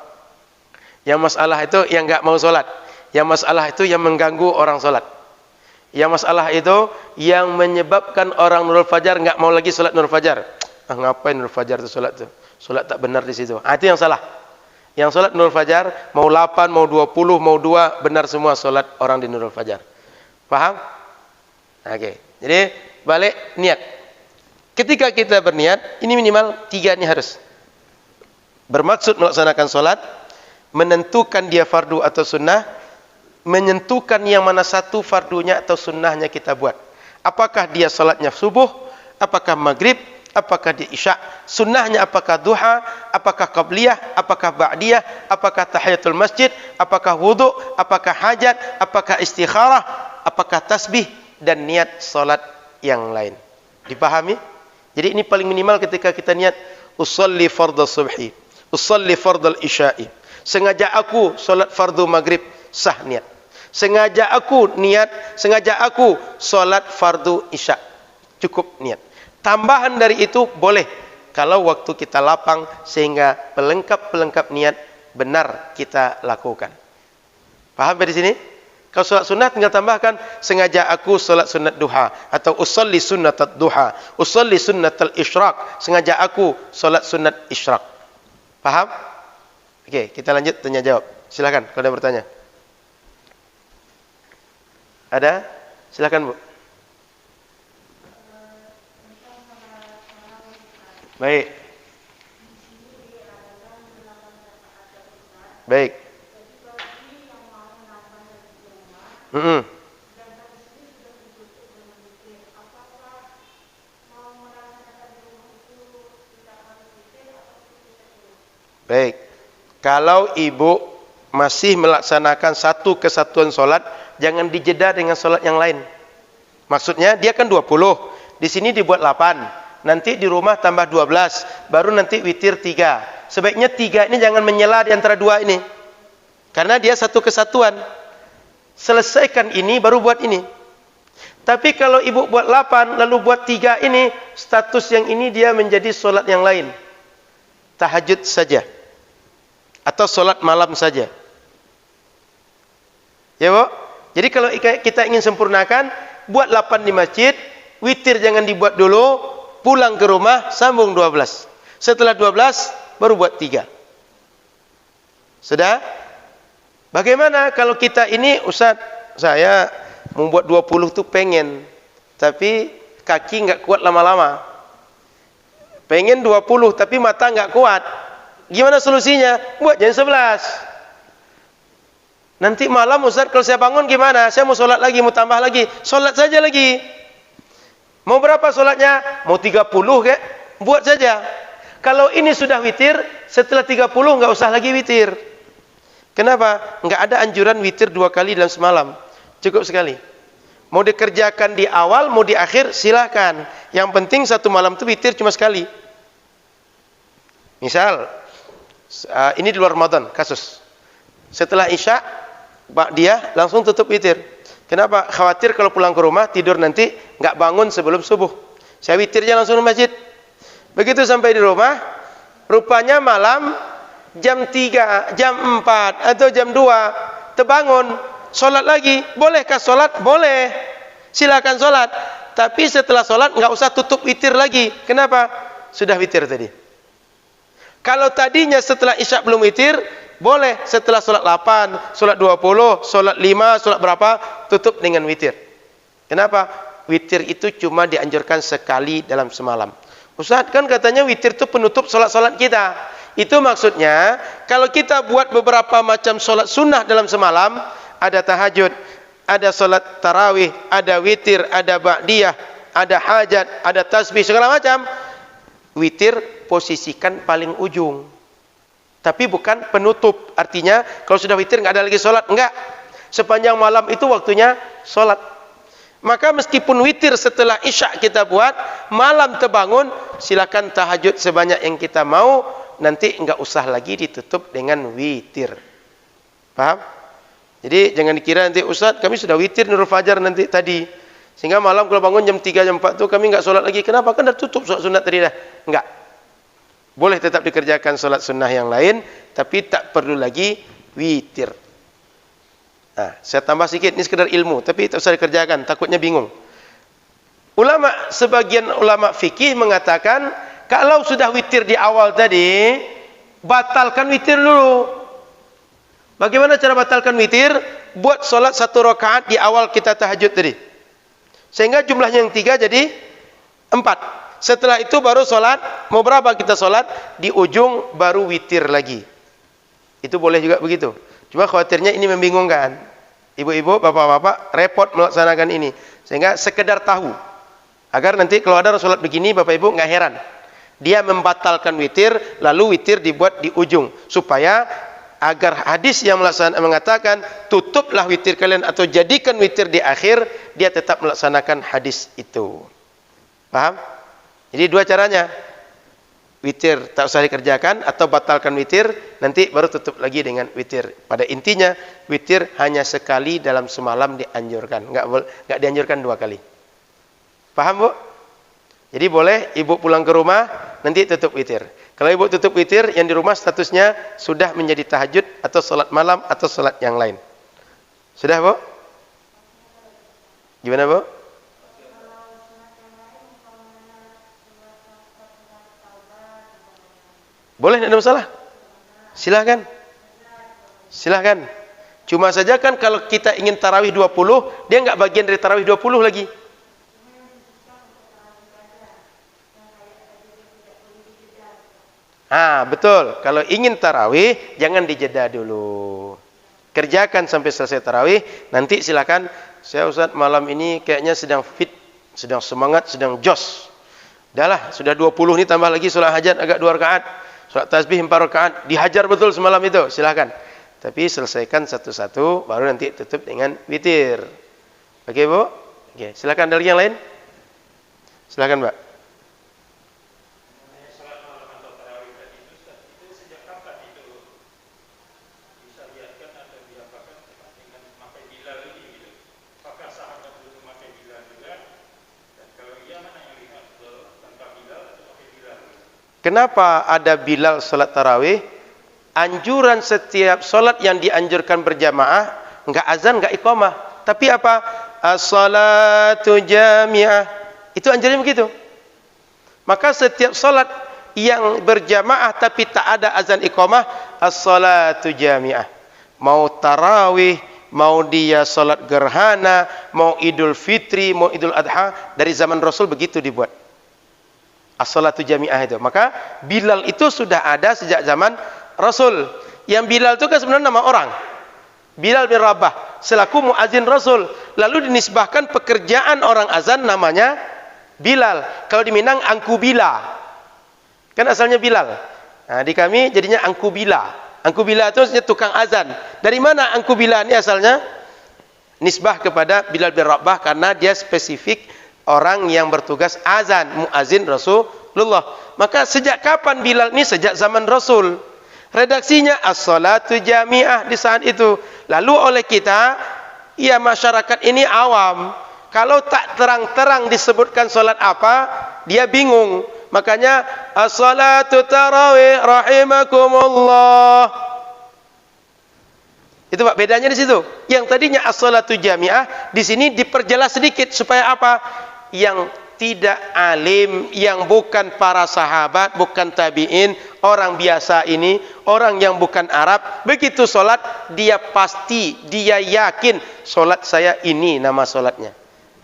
A: Yang masalah itu yang enggak mau solat. Yang masalah itu yang mengganggu orang solat. Yang masalah itu yang menyebabkan orang nurul fajar enggak mau lagi solat nurul fajar. Ngapain nurul fajar itu solat itu? Solat tak benar di situ. Itu yang salah. Yang solat nurul fajar, mau 8, mau 20, mau 2, benar semua solat orang di nurul fajar. Paham? Oke. Jadi, balik niat. Ketika kita berniat, ini minimal 3 ini harus. Bermaksud melaksanakan solat, menentukan dia fardu atau sunnah, menentukan yang mana satu fardunya atau sunnahnya kita buat. Apakah dia solatnya subuh, apakah maghrib, apakah di isya, sunnahnya apakah duha, apakah qabliyah, apakah ba'diyah, apakah tahiyatul masjid, apakah wudu, apakah hajat, apakah istikharah, apakah tasbih, dan niat salat yang lain. Dipahami? Jadi ini paling minimal ketika kita niat usolli fardhu subhi, usolli fardhu isya'i. Sengaja aku salat fardu maghrib, sah niat. Sengaja aku salat fardu isya, cukup niat. Tambahan dari itu boleh kalau waktu kita lapang sehingga pelengkap-pelengkap niat benar kita lakukan. Paham dari sini? Kalau solat sunat tinggal tambahkan sengaja aku solat sunat duha atau usolli sunnatat duha, usolli sunnatal isyraq, sengaja aku solat sunat isyraq. Paham? Oke, kita lanjut tanya jawab. Silakan kalau ada bertanya. Ada? Silakan, Bu. Baik. Baik. Baik. Kalau ibu masih melaksanakan satu kesatuan solat, jangan dijeda dengan solat yang lain. Maksudnya dia kan 20, di sini dibuat 8. Nanti di rumah tambah 12, baru nanti witir 3. Sebaiknya 3 ini jangan menyela di antara 2 ini. Karena dia satu kesatuan. Selesaikan ini baru buat ini. Tapi kalau ibu buat 8 lalu buat 3 ini, status yang ini dia menjadi solat yang lain. Tahajud saja. Atau solat malam saja. Ya, Bu? Jadi kalau kita ingin sempurnakan, buat 8 di masjid, witir jangan dibuat dulu. Pulang ke rumah, sambung 12. Setelah 12, baru buat 3. Sudah? Bagaimana kalau kita ini, Ustaz, saya membuat 20 itu pengen. Tapi kaki enggak kuat lama-lama. Pengen 20, tapi mata enggak kuat. Gimana solusinya? Buat jam 11. Nanti malam, Ustaz, kalau saya bangun gimana? Saya mau sholat lagi, mau tambah lagi. Sholat saja lagi. Mau berapa solatnya? Mau 30 kek? Buat saja. Kalau ini sudah witir, setelah 30 enggak usah lagi witir. Kenapa? Enggak ada anjuran witir 2 kali dalam semalam. Cukup sekali. Mau dikerjakan di awal, mau di akhir, silakan. Yang penting satu malam itu witir cuma sekali. Misal, ini di luar Ramadan, kasus. Setelah Isya, dia langsung tutup witir. Kenapa? Khawatir kalau pulang ke rumah, tidur nanti nggak bangun sebelum subuh. Saya witirnya langsung ke masjid. Begitu sampai di rumah, rupanya malam jam 3, jam 4, atau jam 2, terbangun, sholat lagi. Bolehkah sholat? Boleh. Silakan sholat. Tapi setelah sholat nggak usah tutup witir lagi. Kenapa? Sudah witir tadi. Kalau tadinya setelah Isya belum witir, boleh setelah sholat 8, sholat 20, sholat 5, sholat berapa, tutup dengan witir. Kenapa? Witir itu cuma dianjurkan sekali dalam semalam. Ustaz, kan katanya witir itu penutup sholat-sholat kita. Itu maksudnya, kalau kita buat beberapa macam sholat sunnah dalam semalam, ada tahajud, ada sholat tarawih, ada witir, ada ba'diyah, ada hajat, ada tasbih, segala macam. Witir posisikan paling ujung. Tapi bukan penutup. Artinya, kalau sudah witir nggak ada lagi sholat. Enggak. Sepanjang malam itu waktunya sholat. Maka meskipun witir setelah Isya kita buat, malam terbangun, silakan tahajud sebanyak yang kita mau, nanti enggak usah lagi ditutup dengan witir. Paham? Jadi jangan dikira nanti, Ustaz, kami sudah witir Nurul Fajar nanti tadi. Sehingga malam kalau bangun jam 3, jam 4 itu kami enggak sholat lagi. Kenapa? Kan dah tutup sholat sunat tadi dah. Enggak. Boleh tetap dikerjakan sholat sunnah yang lain, tapi tak perlu lagi witir. Nah, saya tambah sedikit, ini sekedar ilmu, tapi tak usah dikerjakan, takutnya bingung. Sebagian ulama fikih mengatakan, kalau sudah witir di awal tadi, batalkan witir dulu. Bagaimana cara batalkan witir? Buat sholat 1 rakaat di awal kita tahajud tadi. Sehingga jumlahnya yang 3 jadi 4. Setelah itu baru sholat, mau berapa kita sholat? Di ujung baru witir lagi. Itu boleh juga begitu. Cuma khawatirnya ini membingungkan. Ibu-ibu, bapak-bapak repot melaksanakan ini. Sehingga sekedar tahu. Agar nanti kalau ada sholat begini, bapak-ibu nggak heran. Dia membatalkan witir, lalu witir dibuat di ujung. Supaya agar hadis yang mengatakan tutuplah witir kalian atau jadikan witir di akhir, dia tetap melaksanakan hadis itu. Paham? Jadi 2 caranya. Witir tak usah dikerjakan atau batalkan witir, nanti baru tutup lagi dengan witir. Pada intinya, witir hanya sekali dalam semalam dianjurkan. Enggak dianjurkan 2 kali. Paham, Bu? Jadi boleh ibu pulang ke rumah, nanti tutup witir. Kalau ibu tutup witir, yang di rumah statusnya sudah menjadi tahajud atau sholat malam atau sholat yang lain. Sudah, Bu? Gimana, Bu? Boleh, tidak ada masalah. Silahkan. Silahkan. Cuma saja kan kalau kita ingin tarawih 20, dia enggak bagian dari tarawih 20 lagi. Betul. Kalau ingin tarawih, jangan dijeda dulu. Kerjakan sampai selesai tarawih, nanti silakan. Saya Ustaz malam ini kayaknya sedang fit, sedang semangat, sedang jos. Udahlah, sudah 20 ini tambah lagi sholat hajat agak 2 rakaat. Sholat tasbih 4 rakaat, dihajar betul semalam itu, silakan. Tapi selesaikan satu-satu, baru nanti tutup dengan witir. Oke, Bu? Oke, silakan. Ada lagi yang lain? Silakan, Mbak. Kenapa ada Bilal salat tarawih? Anjuran setiap salat yang dianjurkan berjamaah, enggak azan, enggak iqamah. Tapi apa? As-salatu jami'ah. Itu anjurannya begitu. Maka setiap salat yang berjamaah tapi tak ada azan iqamah, as-salatu jami'ah. Mau tarawih, mau dia salat gerhana, mau Idul Fitri, mau Idul Adha, dari zaman Rasul begitu dibuat. As-salatu jami'ah itu. Maka Bilal itu sudah ada sejak zaman Rasul. Yang Bilal itu kan sebenarnya nama orang. Bilal bin Rabah selaku muazin Rasul. Lalu dinisbahkan pekerjaan orang azan namanya Bilal. Kalau di Minang Angku Bila. Kan asalnya Bilal. Nah, di kami jadinya Angku Bila. Angku Bilal itu maksudnya tukang azan. Dari mana Angku Bilal ini asalnya? Nisbah kepada Bilal bin Rabah karena dia spesifik orang yang bertugas azan, muazin Rasulullah. Maka sejak kapan Bilal ini? Sejak zaman Rasul. Redaksinya as-salatu jami'ah di saat itu. Lalu oleh kita, ya masyarakat ini awam. Kalau tak terang-terang disebutkan solat apa, dia bingung. Makanya as-salatu tarawih rahimakumullah. Itu Pak, bedanya di situ. Yang tadinya as-salatu jami'ah, di sini diperjelas sedikit supaya apa? Yang tidak alim, yang bukan para sahabat, bukan tabi'in, orang biasa ini, orang yang bukan Arab, begitu solat dia pasti, dia yakin solat saya ini nama solatnya.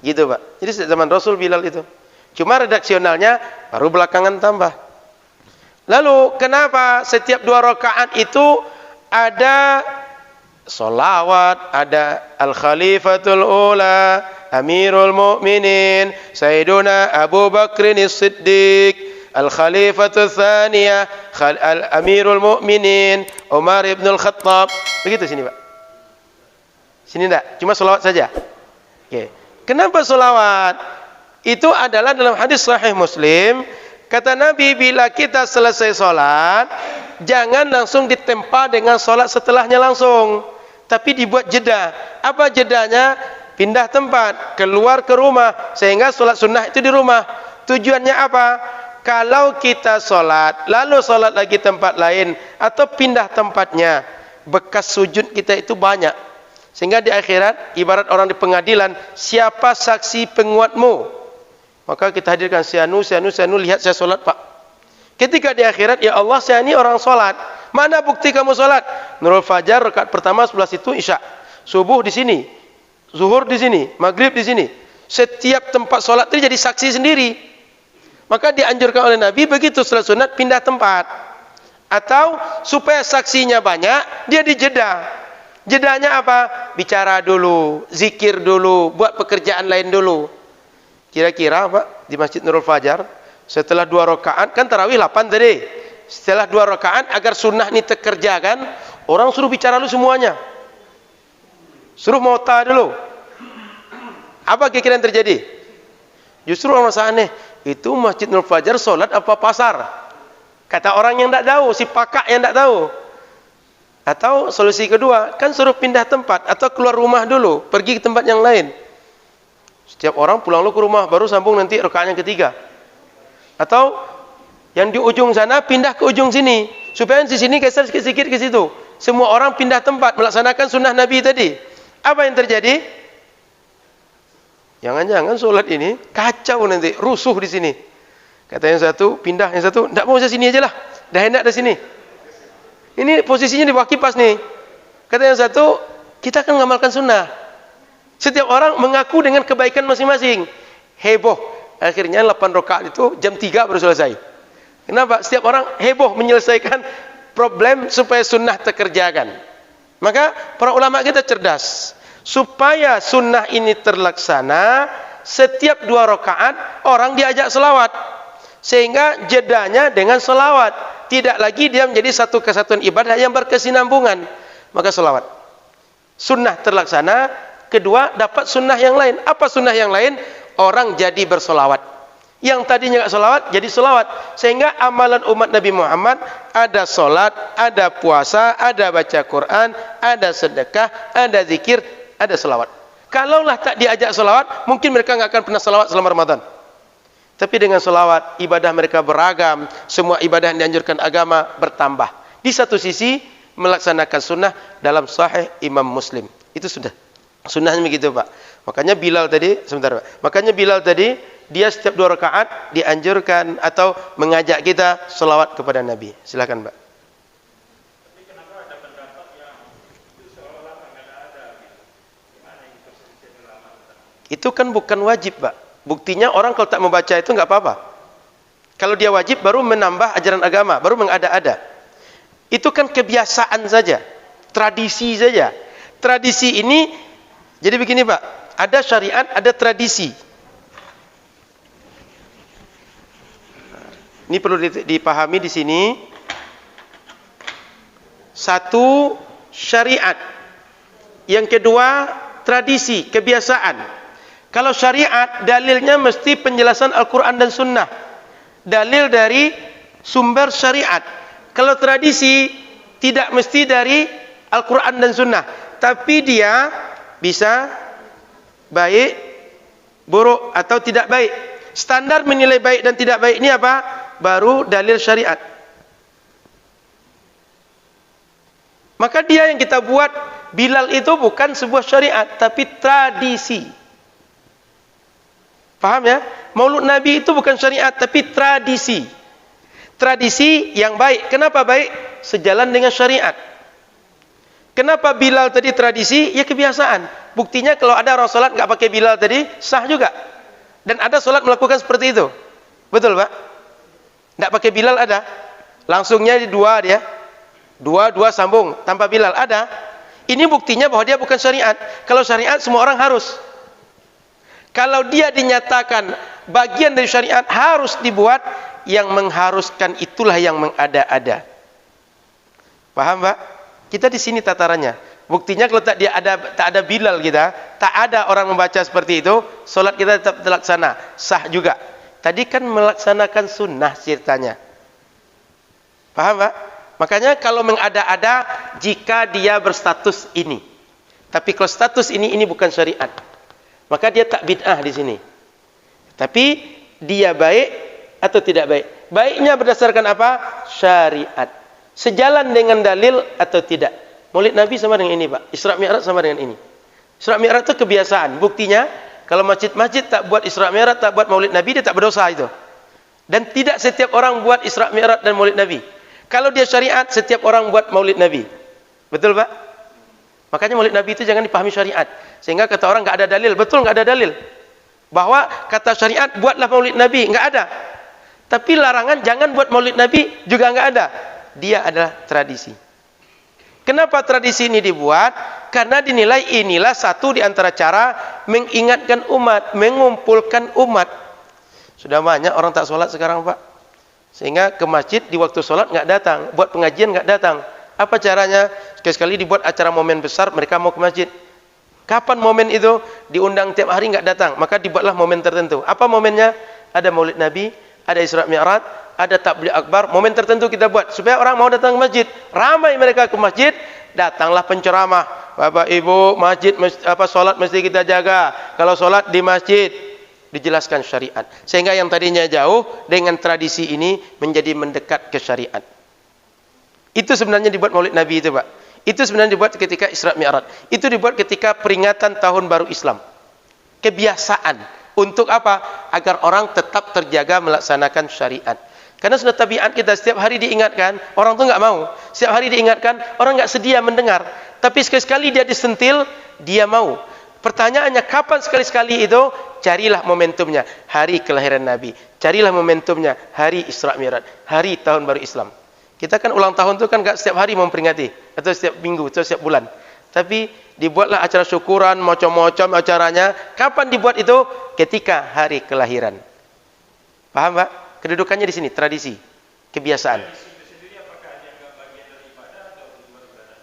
A: Gitu Pak. Jadi sejak zaman Rasul Bilal itu. Cuma redaksionalnya baru belakangan tambah. Lalu kenapa setiap 2 rakaat itu ada solawat, ada al-khalifatul ula, amirul mu'minin, Sayyiduna Abu Bakrin as-Siddiq, al-khalifatul thaniyah, amirul mu'minin, Umar ibn al-Khattab. Begitu sini Pak. Sini enggak? Cuma solawat saja. Oke. Kenapa solawat? Itu adalah dalam hadis sahih Muslim, kata Nabi, bila kita selesai sholat, jangan langsung ditempa dengan sholat setelahnya langsung, tapi dibuat jeda. Apa jedanya? Pindah tempat, keluar ke rumah, sehingga sholat sunnah itu di rumah. Tujuannya apa? Kalau kita sholat, lalu sholat lagi tempat lain, atau pindah tempatnya, bekas sujud kita itu banyak. Sehingga di akhirat, ibarat orang di pengadilan, siapa saksi penguatmu? Maka kita hadirkan si Anu, lihat saya solat Pak. Ketika di akhirat, ya Allah saya ini orang solat. Mana bukti kamu solat? Nurul Fajar rakaat pertama sebelah situ Isya. Subuh di sini, zuhur di sini, maghrib di sini. Setiap tempat solat itu jadi saksi sendiri. Maka dianjurkan oleh Nabi begitu salat sunat pindah tempat. Atau supaya saksinya banyak, dia dijeda. Jedanya apa? Bicara dulu, zikir dulu, buat pekerjaan lain dulu. Kira-kira Pak, di Masjid Nurul Fajar, setelah 2 rakaat, kan tarawih 8 tadi. Setelah 2 rakaat, agar sunnah ini terkerjakan, orang suruh bicara dulu semuanya. Suruh mauta dulu. Apa kira-kira yang terjadi? Justru orang merasa aneh. Itu Masjid Nurul Fajar solat apa pasar? Kata orang yang tidak tahu, si pakak yang tidak tahu. Atau solusi kedua, kan suruh pindah tempat, atau keluar rumah dulu, pergi ke tempat yang lain. Setiap orang pulang lu ke rumah, baru sambung nanti rakaat yang ketiga. Atau yang di ujung sana pindah ke ujung sini, supaya di sini geser sedikit ke situ. Semua orang pindah tempat melaksanakan sunnah Nabi tadi. Apa yang terjadi? Jangan-jangan solat ini kacau nanti, rusuh di sini. Kata yang satu pindah, yang satu tidak mau saya sini aja lah, dah enak di sini. Ini posisinya di bawah kipas nih. Kata yang satu, kita akan mengamalkan sunnah. Setiap orang mengaku dengan kebaikan masing-masing. Heboh. Akhirnya 8 rakaat itu jam 3 baru selesai. Kenapa? Setiap orang heboh menyelesaikan problem supaya sunnah terkerjakan. Maka para ulama kita cerdas. Supaya sunnah ini terlaksana, setiap 2 rakaat orang diajak selawat. Sehingga jedanya dengan selawat. Tidak lagi dia menjadi satu kesatuan ibadah yang berkesinambungan. Maka selawat. Sunnah terlaksana. Kedua, dapat sunnah yang lain. Apa sunnah yang lain? Orang jadi bersolawat. Yang tadinya enggak solawat, jadi solawat. Sehingga amalan umat Nabi Muhammad, ada solat, ada puasa, ada baca Quran, ada sedekah, ada zikir, ada solawat. Kalaulah tak diajak solawat, mungkin mereka enggak akan pernah solawat selama Ramadan. Tapi dengan solawat, ibadah mereka beragam. Semua ibadah yang dianjurkan agama bertambah. Di satu sisi, melaksanakan sunnah dalam sahih Imam Muslim. Itu sudah. Sunnahnya begitu Pak. Makanya Bilal tadi, sebentar Pak. Makanya Bilal tadi, dia setiap 2 rakaat dianjurkan atau mengajak kita selawat kepada Nabi. Silakan Pak.
B: Tapi kenapa ada pendapat yang itu seolah-olah ada? Gimana ini perselisihan ulama?
A: Itu kan bukan wajib Pak. Buktinya orang kalau tak membaca itu enggak apa-apa. Kalau dia wajib baru menambah ajaran agama, baru mengada-ada. Itu kan kebiasaan saja, tradisi saja. Tradisi ini jadi begini Pak, ada syariat, ada tradisi. Ini perlu dipahami di sini. Satu, syariat. Yang kedua, tradisi, kebiasaan. Kalau syariat, dalilnya mesti penjelasan Al-Quran dan Sunnah. Dalil dari sumber syariat. Kalau tradisi, tidak mesti dari Al-Quran dan Sunnah. Tapi dia bisa baik, buruk atau tidak baik. Standar menilai baik dan tidak baik ini apa? Baru dalil syariat. Maka dia yang kita buat, Bilal itu bukan sebuah syariat, tapi tradisi. Paham ya? Maulud Nabi itu bukan syariat, tapi tradisi. Tradisi yang baik. Kenapa baik? Sejalan dengan syariat. Kenapa Bilal tadi tradisi? Ya kebiasaan. Buktinya kalau ada orang sholat nggak pakai Bilal tadi, sah juga. Dan ada sholat melakukan seperti itu. Betul Pak? Nggak pakai Bilal ada. Langsungnya dua dia. Dua sambung tanpa Bilal ada. Ini buktinya bahwa dia bukan syariat. Kalau syariat semua orang harus. Kalau dia dinyatakan bagian dari syariat harus dibuat, yang mengharuskan itulah yang mengada-ada. Paham Pak? Kita di sini tatarannya. Buktinya kalau tak ada Bilal kita, tak ada orang membaca seperti itu, solat kita tetap terlaksana, sah juga. Tadi kan melaksanakan sunnah ceritanya. Paham Pak? Makanya kalau mengada-ada jika dia berstatus ini. Tapi kalau status ini bukan syariat. Maka dia tak bid'ah di sini. Tapi dia baik atau tidak baik? Baiknya berdasarkan apa? Syariat. Sejalan dengan dalil atau tidak? Maulid Nabi sama dengan ini Pak. Isra Mi'raj sama dengan ini. Isra Mi'raj itu kebiasaan. Buktinya kalau masjid-masjid tak buat Isra Mi'raj, tak buat Maulid Nabi, dia tak berdosa itu. Dan tidak setiap orang buat Isra Mi'raj dan Maulid Nabi. Kalau dia syariat, setiap orang buat Maulid Nabi. Betul Pak? Makanya Maulid Nabi itu jangan dipahami syariat. Sehingga kata orang nggak ada dalil. Betul nggak ada dalil. Bahwa kata syariat buatlah Maulid Nabi, nggak ada. Tapi larangan jangan buat Maulid Nabi juga nggak ada. Dia adalah tradisi. Kenapa tradisi ini dibuat? Karena dinilai inilah satu di antara cara mengingatkan umat, mengumpulkan umat. Sudah banyak orang tak sholat sekarang Pak. Sehingga ke masjid di waktu sholat nggak datang, buat pengajian nggak datang. Apa caranya? Sekali-sekali dibuat acara momen besar, mereka mau ke masjid. Kapan momen itu? Diundang tiap hari nggak datang, maka dibuatlah momen tertentu. Apa momennya? Ada Maulid Nabi, ada Isra Mi'raj, ada Tabligh Akbar. Momen tertentu kita buat supaya orang mau datang ke masjid. Ramai mereka ke masjid, datanglah penceramah. Bapak Ibu, masjid sholat mesti kita jaga. Kalau sholat di masjid, dijelaskan syariat. Sehingga yang tadinya jauh dengan tradisi ini menjadi mendekat ke syariat. Itu sebenarnya dibuat Maulid Nabi itu Pak. Itu sebenarnya dibuat ketika Isra Mi'raj. Itu dibuat ketika peringatan tahun baru Islam. Kebiasaan. Untuk apa? Agar orang tetap terjaga melaksanakan syariat. Karena sudah tabiat kita setiap hari diingatkan, orang tuh nggak mau. Setiap hari diingatkan, orang nggak sedia mendengar. Tapi sekali-sekali dia disentil, dia mau. Pertanyaannya kapan sekali-sekali itu? Carilah momentumnya, hari kelahiran Nabi. Carilah momentumnya, hari Isra Mi'raj, hari tahun baru Islam. Kita kan ulang tahun itu kan gak setiap hari memperingati, atau setiap minggu, atau setiap bulan. Tapi dibuatlah acara syukuran, macam-macam acaranya. Kapan dibuat itu? Ketika hari kelahiran. Paham Pak? Kedudukannya di sini, tradisi, kebiasaan.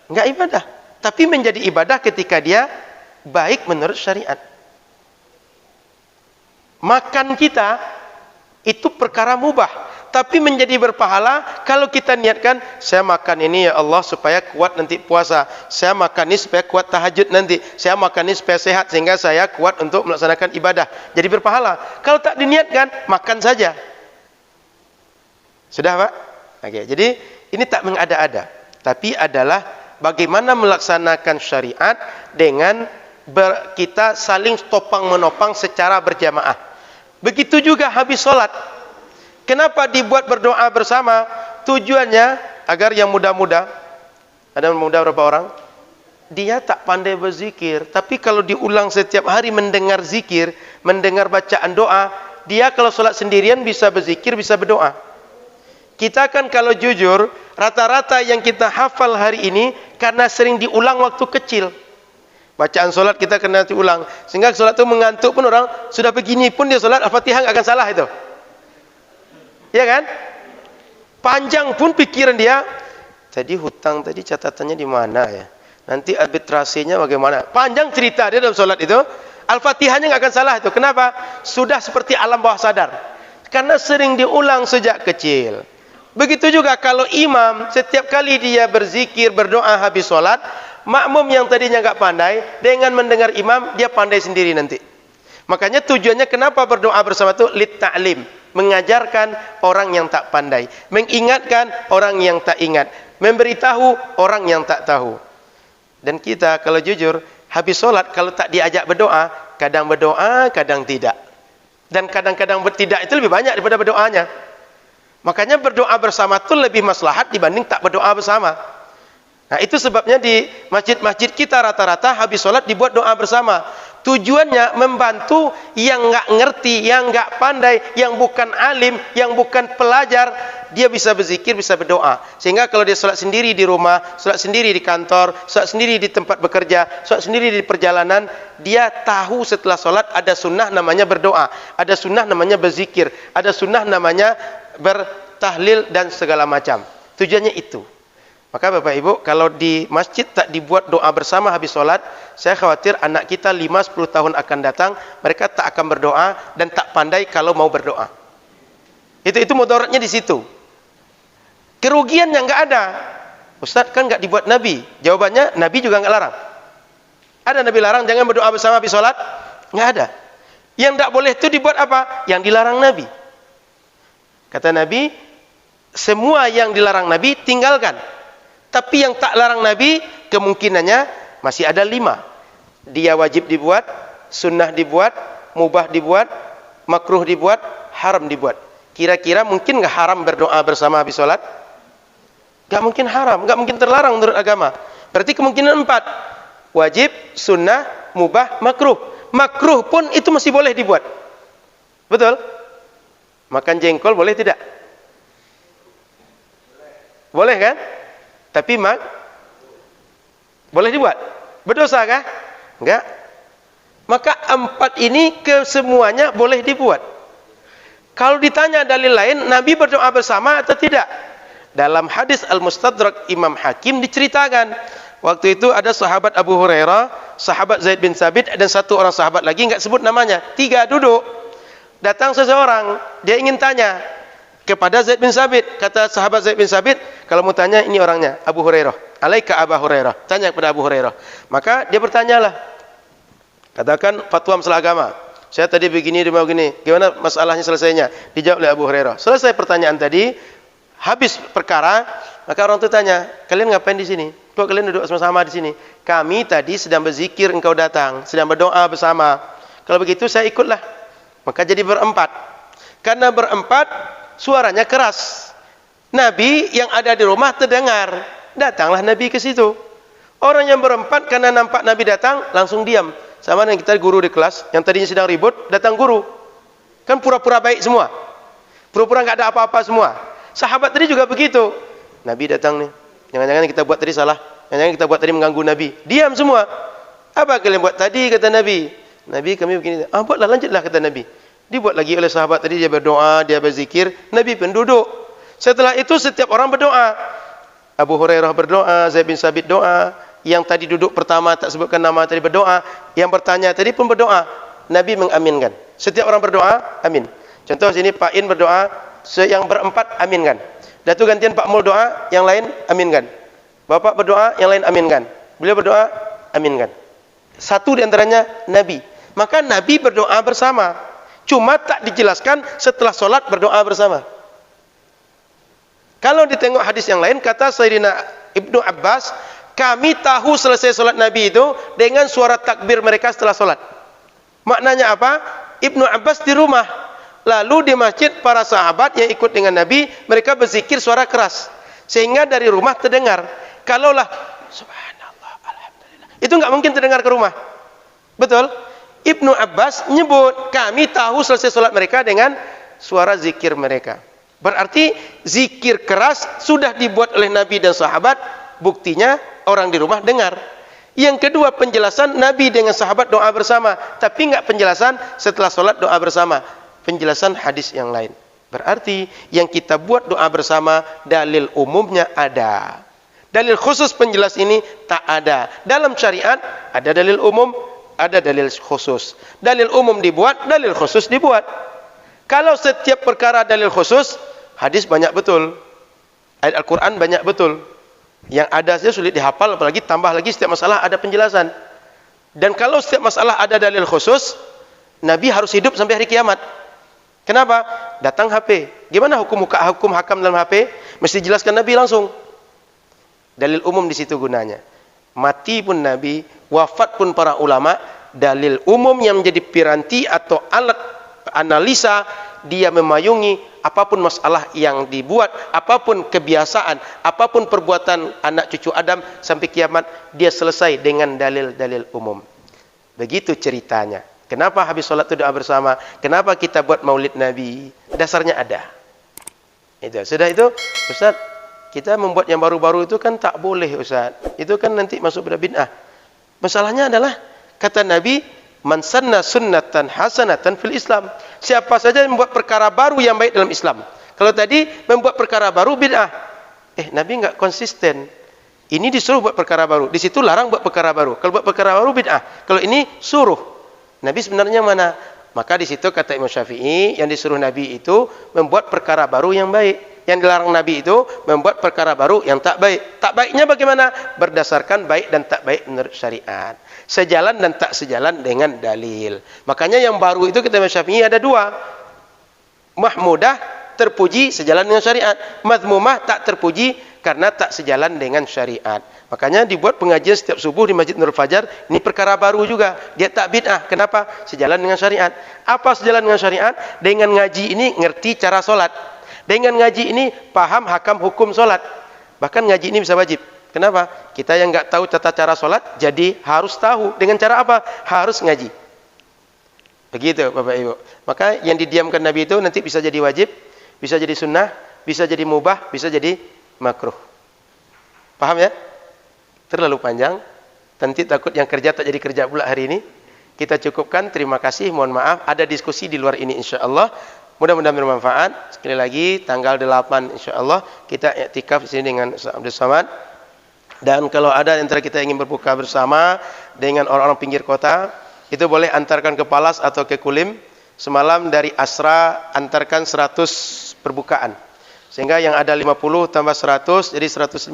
A: Enggak ibadah, tapi menjadi ibadah ketika dia baik menurut syariat. Makan kita itu perkara mubah, tapi menjadi berpahala kalau kita niatkan, saya makan ini ya Allah supaya kuat nanti puasa, saya makan ini supaya kuat tahajud nanti, saya makan ini supaya sehat sehingga saya kuat untuk melaksanakan ibadah, jadi berpahala. Kalau tak diniatkan, makan saja. Sudah Pak? Oke, jadi ini tak mengada-ada, tapi adalah bagaimana melaksanakan syariat dengan kita saling topang menopang secara berjamaah. Begitu juga habis sholat. Kenapa dibuat berdoa bersama? Tujuannya agar yang muda-muda, ada muda berapa orang? Dia tak pandai berzikir, tapi kalau diulang setiap hari mendengar zikir, mendengar bacaan doa, dia kalau sholat sendirian bisa berzikir, bisa berdoa. Kita kan kalau jujur, rata-rata yang kita hafal hari ini karena sering diulang waktu kecil. Bacaan solat kita kena diulang. Sehingga solat itu mengantuk pun orang, sudah begini pun dia solat, Al-Fatihah nggak akan salah itu. Ya kan? Panjang pun pikiran dia, Tadi hutang tadi catatannya di mana ya? Nanti arbitrasinya bagaimana? Panjang cerita dia dalam sholat itu. Al-Fatihahnya nggak akan salah itu. Kenapa? Sudah seperti alam bawah sadar. Karena sering diulang sejak kecil. Begitu juga kalau imam setiap kali dia berzikir, berdoa habis sholat, makmum yang tadinya nggak pandai, dengan mendengar imam dia pandai sendiri nanti. Makanya tujuannya kenapa berdoa bersama itu? Lit ta'lim, mengajarkan orang yang tak pandai, mengingatkan orang yang tak ingat, memberitahu orang yang tak tahu. Dan kita kalau jujur, habis sholat kalau tak diajak berdoa, kadang tidak. Dan kadang-kadang tidak itu lebih banyak daripada berdoanya. Makanya berdoa bersama itu lebih maslahat dibanding tak berdoa bersama. Nah itu sebabnya di masjid-masjid kita rata-rata habis sholat dibuat doa bersama. Tujuannya membantu yang nggak ngerti, yang nggak pandai, yang bukan alim, yang bukan pelajar, dia bisa berzikir, bisa berdoa. Sehingga kalau dia sholat sendiri di rumah, sholat sendiri di kantor, sholat sendiri di tempat bekerja, sholat sendiri di perjalanan, dia tahu setelah sholat ada sunnah namanya berdoa, ada sunnah namanya berzikir, ada sunnah namanya bertahlil dan segala macam. Tujuannya itu. Maka Bapak Ibu, kalau di masjid tak dibuat doa bersama habis sholat, saya khawatir anak kita 5-10 tahun akan datang, mereka tak akan berdoa dan tak pandai kalau mau berdoa. Itu mudaratnya di situ. Kerugian yang nggak ada. Ustaz kan nggak dibuat Nabi. Jawabannya Nabi juga nggak larang. Ada Nabi larang jangan berdoa bersama habis sholat? Nggak ada. Yang nggak boleh itu dibuat apa? Yang dilarang Nabi. Kata Nabi, semua yang dilarang Nabi tinggalkan. Tapi yang tak larang Nabi kemungkinannya masih ada 5. Dia wajib dibuat, sunnah dibuat, mubah dibuat, makruh dibuat, haram dibuat. Kira-kira mungkin nggak haram berdoa bersama habis sholat? Nggak mungkin haram, nggak mungkin terlarang menurut agama. Berarti kemungkinan 4. Wajib, sunnah, mubah, makruh. Makruh pun itu masih boleh dibuat. Betul? Makan jengkol boleh tidak? Boleh kan? Tapi boleh dibuat. Berdosa kah? Enggak. Maka 4 ini kesemuanya boleh dibuat. Kalau ditanya dalil lain, Nabi berdoa bersama atau tidak? Dalam hadis Al-Mustadrak Imam Hakim diceritakan, waktu itu ada sahabat Abu Hurairah, sahabat Zaid bin Sabit, dan satu orang sahabat lagi, enggak sebut namanya. 3 duduk. Datang seseorang, dia ingin tanya kepada Zaid bin Sabit. Kata sahabat Zaid bin Sabit, kalau mau tanya ini orangnya, Abu Hurairah. Alaika Abu Hurairah. Tanya kepada Abu Hurairah. Maka dia bertanyalah. Katakan fatwa masalah agama. Saya tadi begini, gimana masalahnya selesainya? Dijawab oleh Abu Hurairah. Selesai pertanyaan tadi, habis perkara, maka orang itu tanya, kalian ngapain di sini? Kok kalian duduk sama-sama di sini? Kami tadi sedang berzikir, engkau datang, sedang berdoa bersama. Kalau begitu saya ikutlah. Maka jadi berempat. Karena berempat, suaranya keras. Nabi yang ada di rumah terdengar. Datanglah Nabi ke situ. Orang yang berempat karena nampak Nabi datang, langsung diam. Sama dengan kita guru di kelas, yang tadinya sedang ribut, datang guru. Kan pura-pura baik semua. Pura-pura nggak ada apa-apa semua. Sahabat tadi juga begitu. Nabi datang nih. Jangan-jangan kita buat tadi salah. Jangan-jangan kita buat tadi mengganggu Nabi. Diam semua. Apa kalian buat tadi, kata Nabi. Nabi kami begini. Buatlah, lanjutlah, kata Nabi. Dibuat lagi oleh sahabat tadi, dia berdoa, dia berzikir. Nabi pun duduk. Setelah itu setiap orang berdoa. Abu Hurairah berdoa, Zaid bin Sabit doa. Yang tadi duduk pertama tak sebutkan nama tadi berdoa. Yang bertanya tadi pun berdoa. Nabi mengaminkan. Setiap orang berdoa, amin. Contoh sini Pak In berdoa, yang berempat aminkan. Datu gantian Pak Mul doa, yang lain aminkan. Bapak berdoa, yang lain aminkan. Beliau berdoa, aminkan. Satu di antaranya Nabi. Maka Nabi berdoa bersama. Cuma tak dijelaskan setelah sholat berdoa bersama. Kalau ditengok hadis yang lain, kata Sayyidina Ibnu Abbas, kami tahu selesai sholat Nabi itu dengan suara takbir mereka setelah sholat. Maknanya apa? Ibnu Abbas di rumah. Lalu di masjid para sahabat yang ikut dengan Nabi, mereka berzikir suara keras. Sehingga dari rumah terdengar. Kalaulah, subhanallah, alhamdulillah. Itu nggak mungkin terdengar ke rumah. Betul? Ibnu Abbas nyebut, kami tahu selesai sholat mereka dengan suara zikir mereka. Berarti zikir keras sudah dibuat oleh Nabi dan sahabat, buktinya orang di rumah dengar. Yang kedua, penjelasan Nabi dengan sahabat doa bersama, tapi enggak penjelasan setelah sholat doa bersama, penjelasan hadis yang lain. Berarti yang kita buat doa bersama dalil umumnya ada. Dalil khusus penjelas ini tak ada. Dalam syariat ada dalil umum, ada dalil khusus. Dalil umum dibuat, dalil khusus dibuat. Kalau setiap perkara dalil khusus, hadis banyak betul. Ayat Al-Quran banyak betul. Yang ada saja sulit dihafal, apalagi tambah lagi setiap masalah ada penjelasan. Dan kalau setiap masalah ada dalil khusus, Nabi harus hidup sampai hari kiamat. Kenapa? Datang HP. Gimana hukum hakam dalam HP? Mesti jelaskan Nabi langsung. Dalil umum di situ gunanya. Mati pun Nabi, wafat pun para ulama, dalil umum yang menjadi piranti atau alat analisa, dia memayungi apapun masalah yang dibuat, apapun kebiasaan, apapun perbuatan anak cucu Adam sampai kiamat, dia selesai dengan dalil-dalil umum. Begitu ceritanya. Kenapa habis solat itu doa bersama? Kenapa kita buat maulid Nabi? Dasarnya ada. Itu. Sudah itu, Ustaz, kita membuat yang baru-baru itu kan tak boleh, Ustaz. Itu kan nanti masuk pada bid'ah. Masalahnya adalah, kata Nabi, man sanna sunnatan hasanatan fil Islam. Siapa saja yang membuat perkara baru yang baik dalam Islam. Kalau tadi membuat perkara baru bid'ah. Nabi enggak konsisten. Ini disuruh buat perkara baru, di situ larang buat perkara baru. Kalau buat perkara baru bid'ah. Kalau ini suruh. Nabi sebenarnya mana? Maka di situ kata Imam Syafi'i, yang disuruh Nabi itu membuat perkara baru yang baik. Yang dilarang Nabi itu membuat perkara baru yang tak baik. Tak baiknya bagaimana? Berdasarkan baik dan tak baik menurut syariat. Sejalan dan tak sejalan dengan dalil. Makanya yang baru itu kita Imam Syafi'i ada dua. Mahmudah, terpuji sejalan dengan syariat. Madmumah, tak terpuji karena tak sejalan dengan syariat. Makanya dibuat pengajian setiap subuh di Masjid Nurul Fajar. Ini perkara baru juga. Dia tak bid'ah. Kenapa? Sejalan dengan syariat. Apa sejalan dengan syariat? Dengan ngaji ini ngerti cara solat. Dengan ngaji ini paham hakam hukum solat. Bahkan ngaji ini bisa wajib. Kenapa? Kita yang enggak tahu tata cara solat, jadi harus tahu. Dengan cara apa? Harus ngaji. Begitu Bapak Ibu. Maka yang didiamkan Nabi itu nanti bisa jadi wajib, bisa jadi sunnah, bisa jadi mubah, bisa jadi makruh. Paham ya? Terlalu panjang. Nanti takut yang kerja tak jadi kerja pula hari ini. Kita cukupkan. Terima kasih. Mohon maaf. Ada diskusi di luar ini insyaAllah. Mudah-mudahan bermanfaat. Sekali lagi tanggal 8 insyaAllah kita i'tikaf di sini dengan Ustaz Abdul Samad. Dan kalau ada antara kita ingin berbuka bersama dengan orang-orang pinggir kota, itu boleh antarkan ke Palas atau ke Kulim. Semalam dari Asra antarkan 100 perbukaan. Sehingga yang ada 50 tambah 100 jadi 150.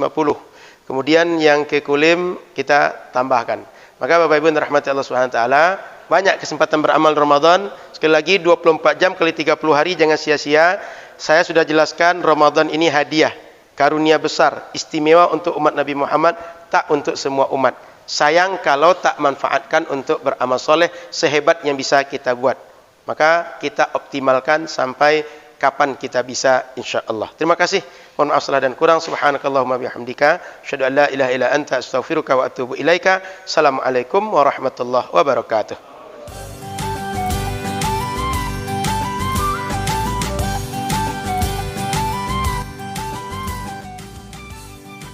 A: Kemudian yang ke Kulim kita tambahkan. Maka Bapak Ibu yang dirahmati Allah Subhanahu wa taala, banyak kesempatan beramal Ramadan. Sekali lagi 24 jam kali 30 hari, jangan sia-sia. Saya sudah jelaskan Ramadan ini hadiah, karunia besar, istimewa untuk umat Nabi Muhammad, tak untuk semua umat. Sayang kalau tak manfaatkan untuk beramal soleh sehebat yang bisa kita buat. Maka kita optimalkan sampai kapan kita bisa insyaAllah. Terima kasih. Mohon maaf salah dan kurang. Subhanakallahumma bihamdika. Asyhadu an la ilaha illa anta astaghfiruka wa atubu ilaika. Assalamualaikum warahmatullahi wabarakatuh.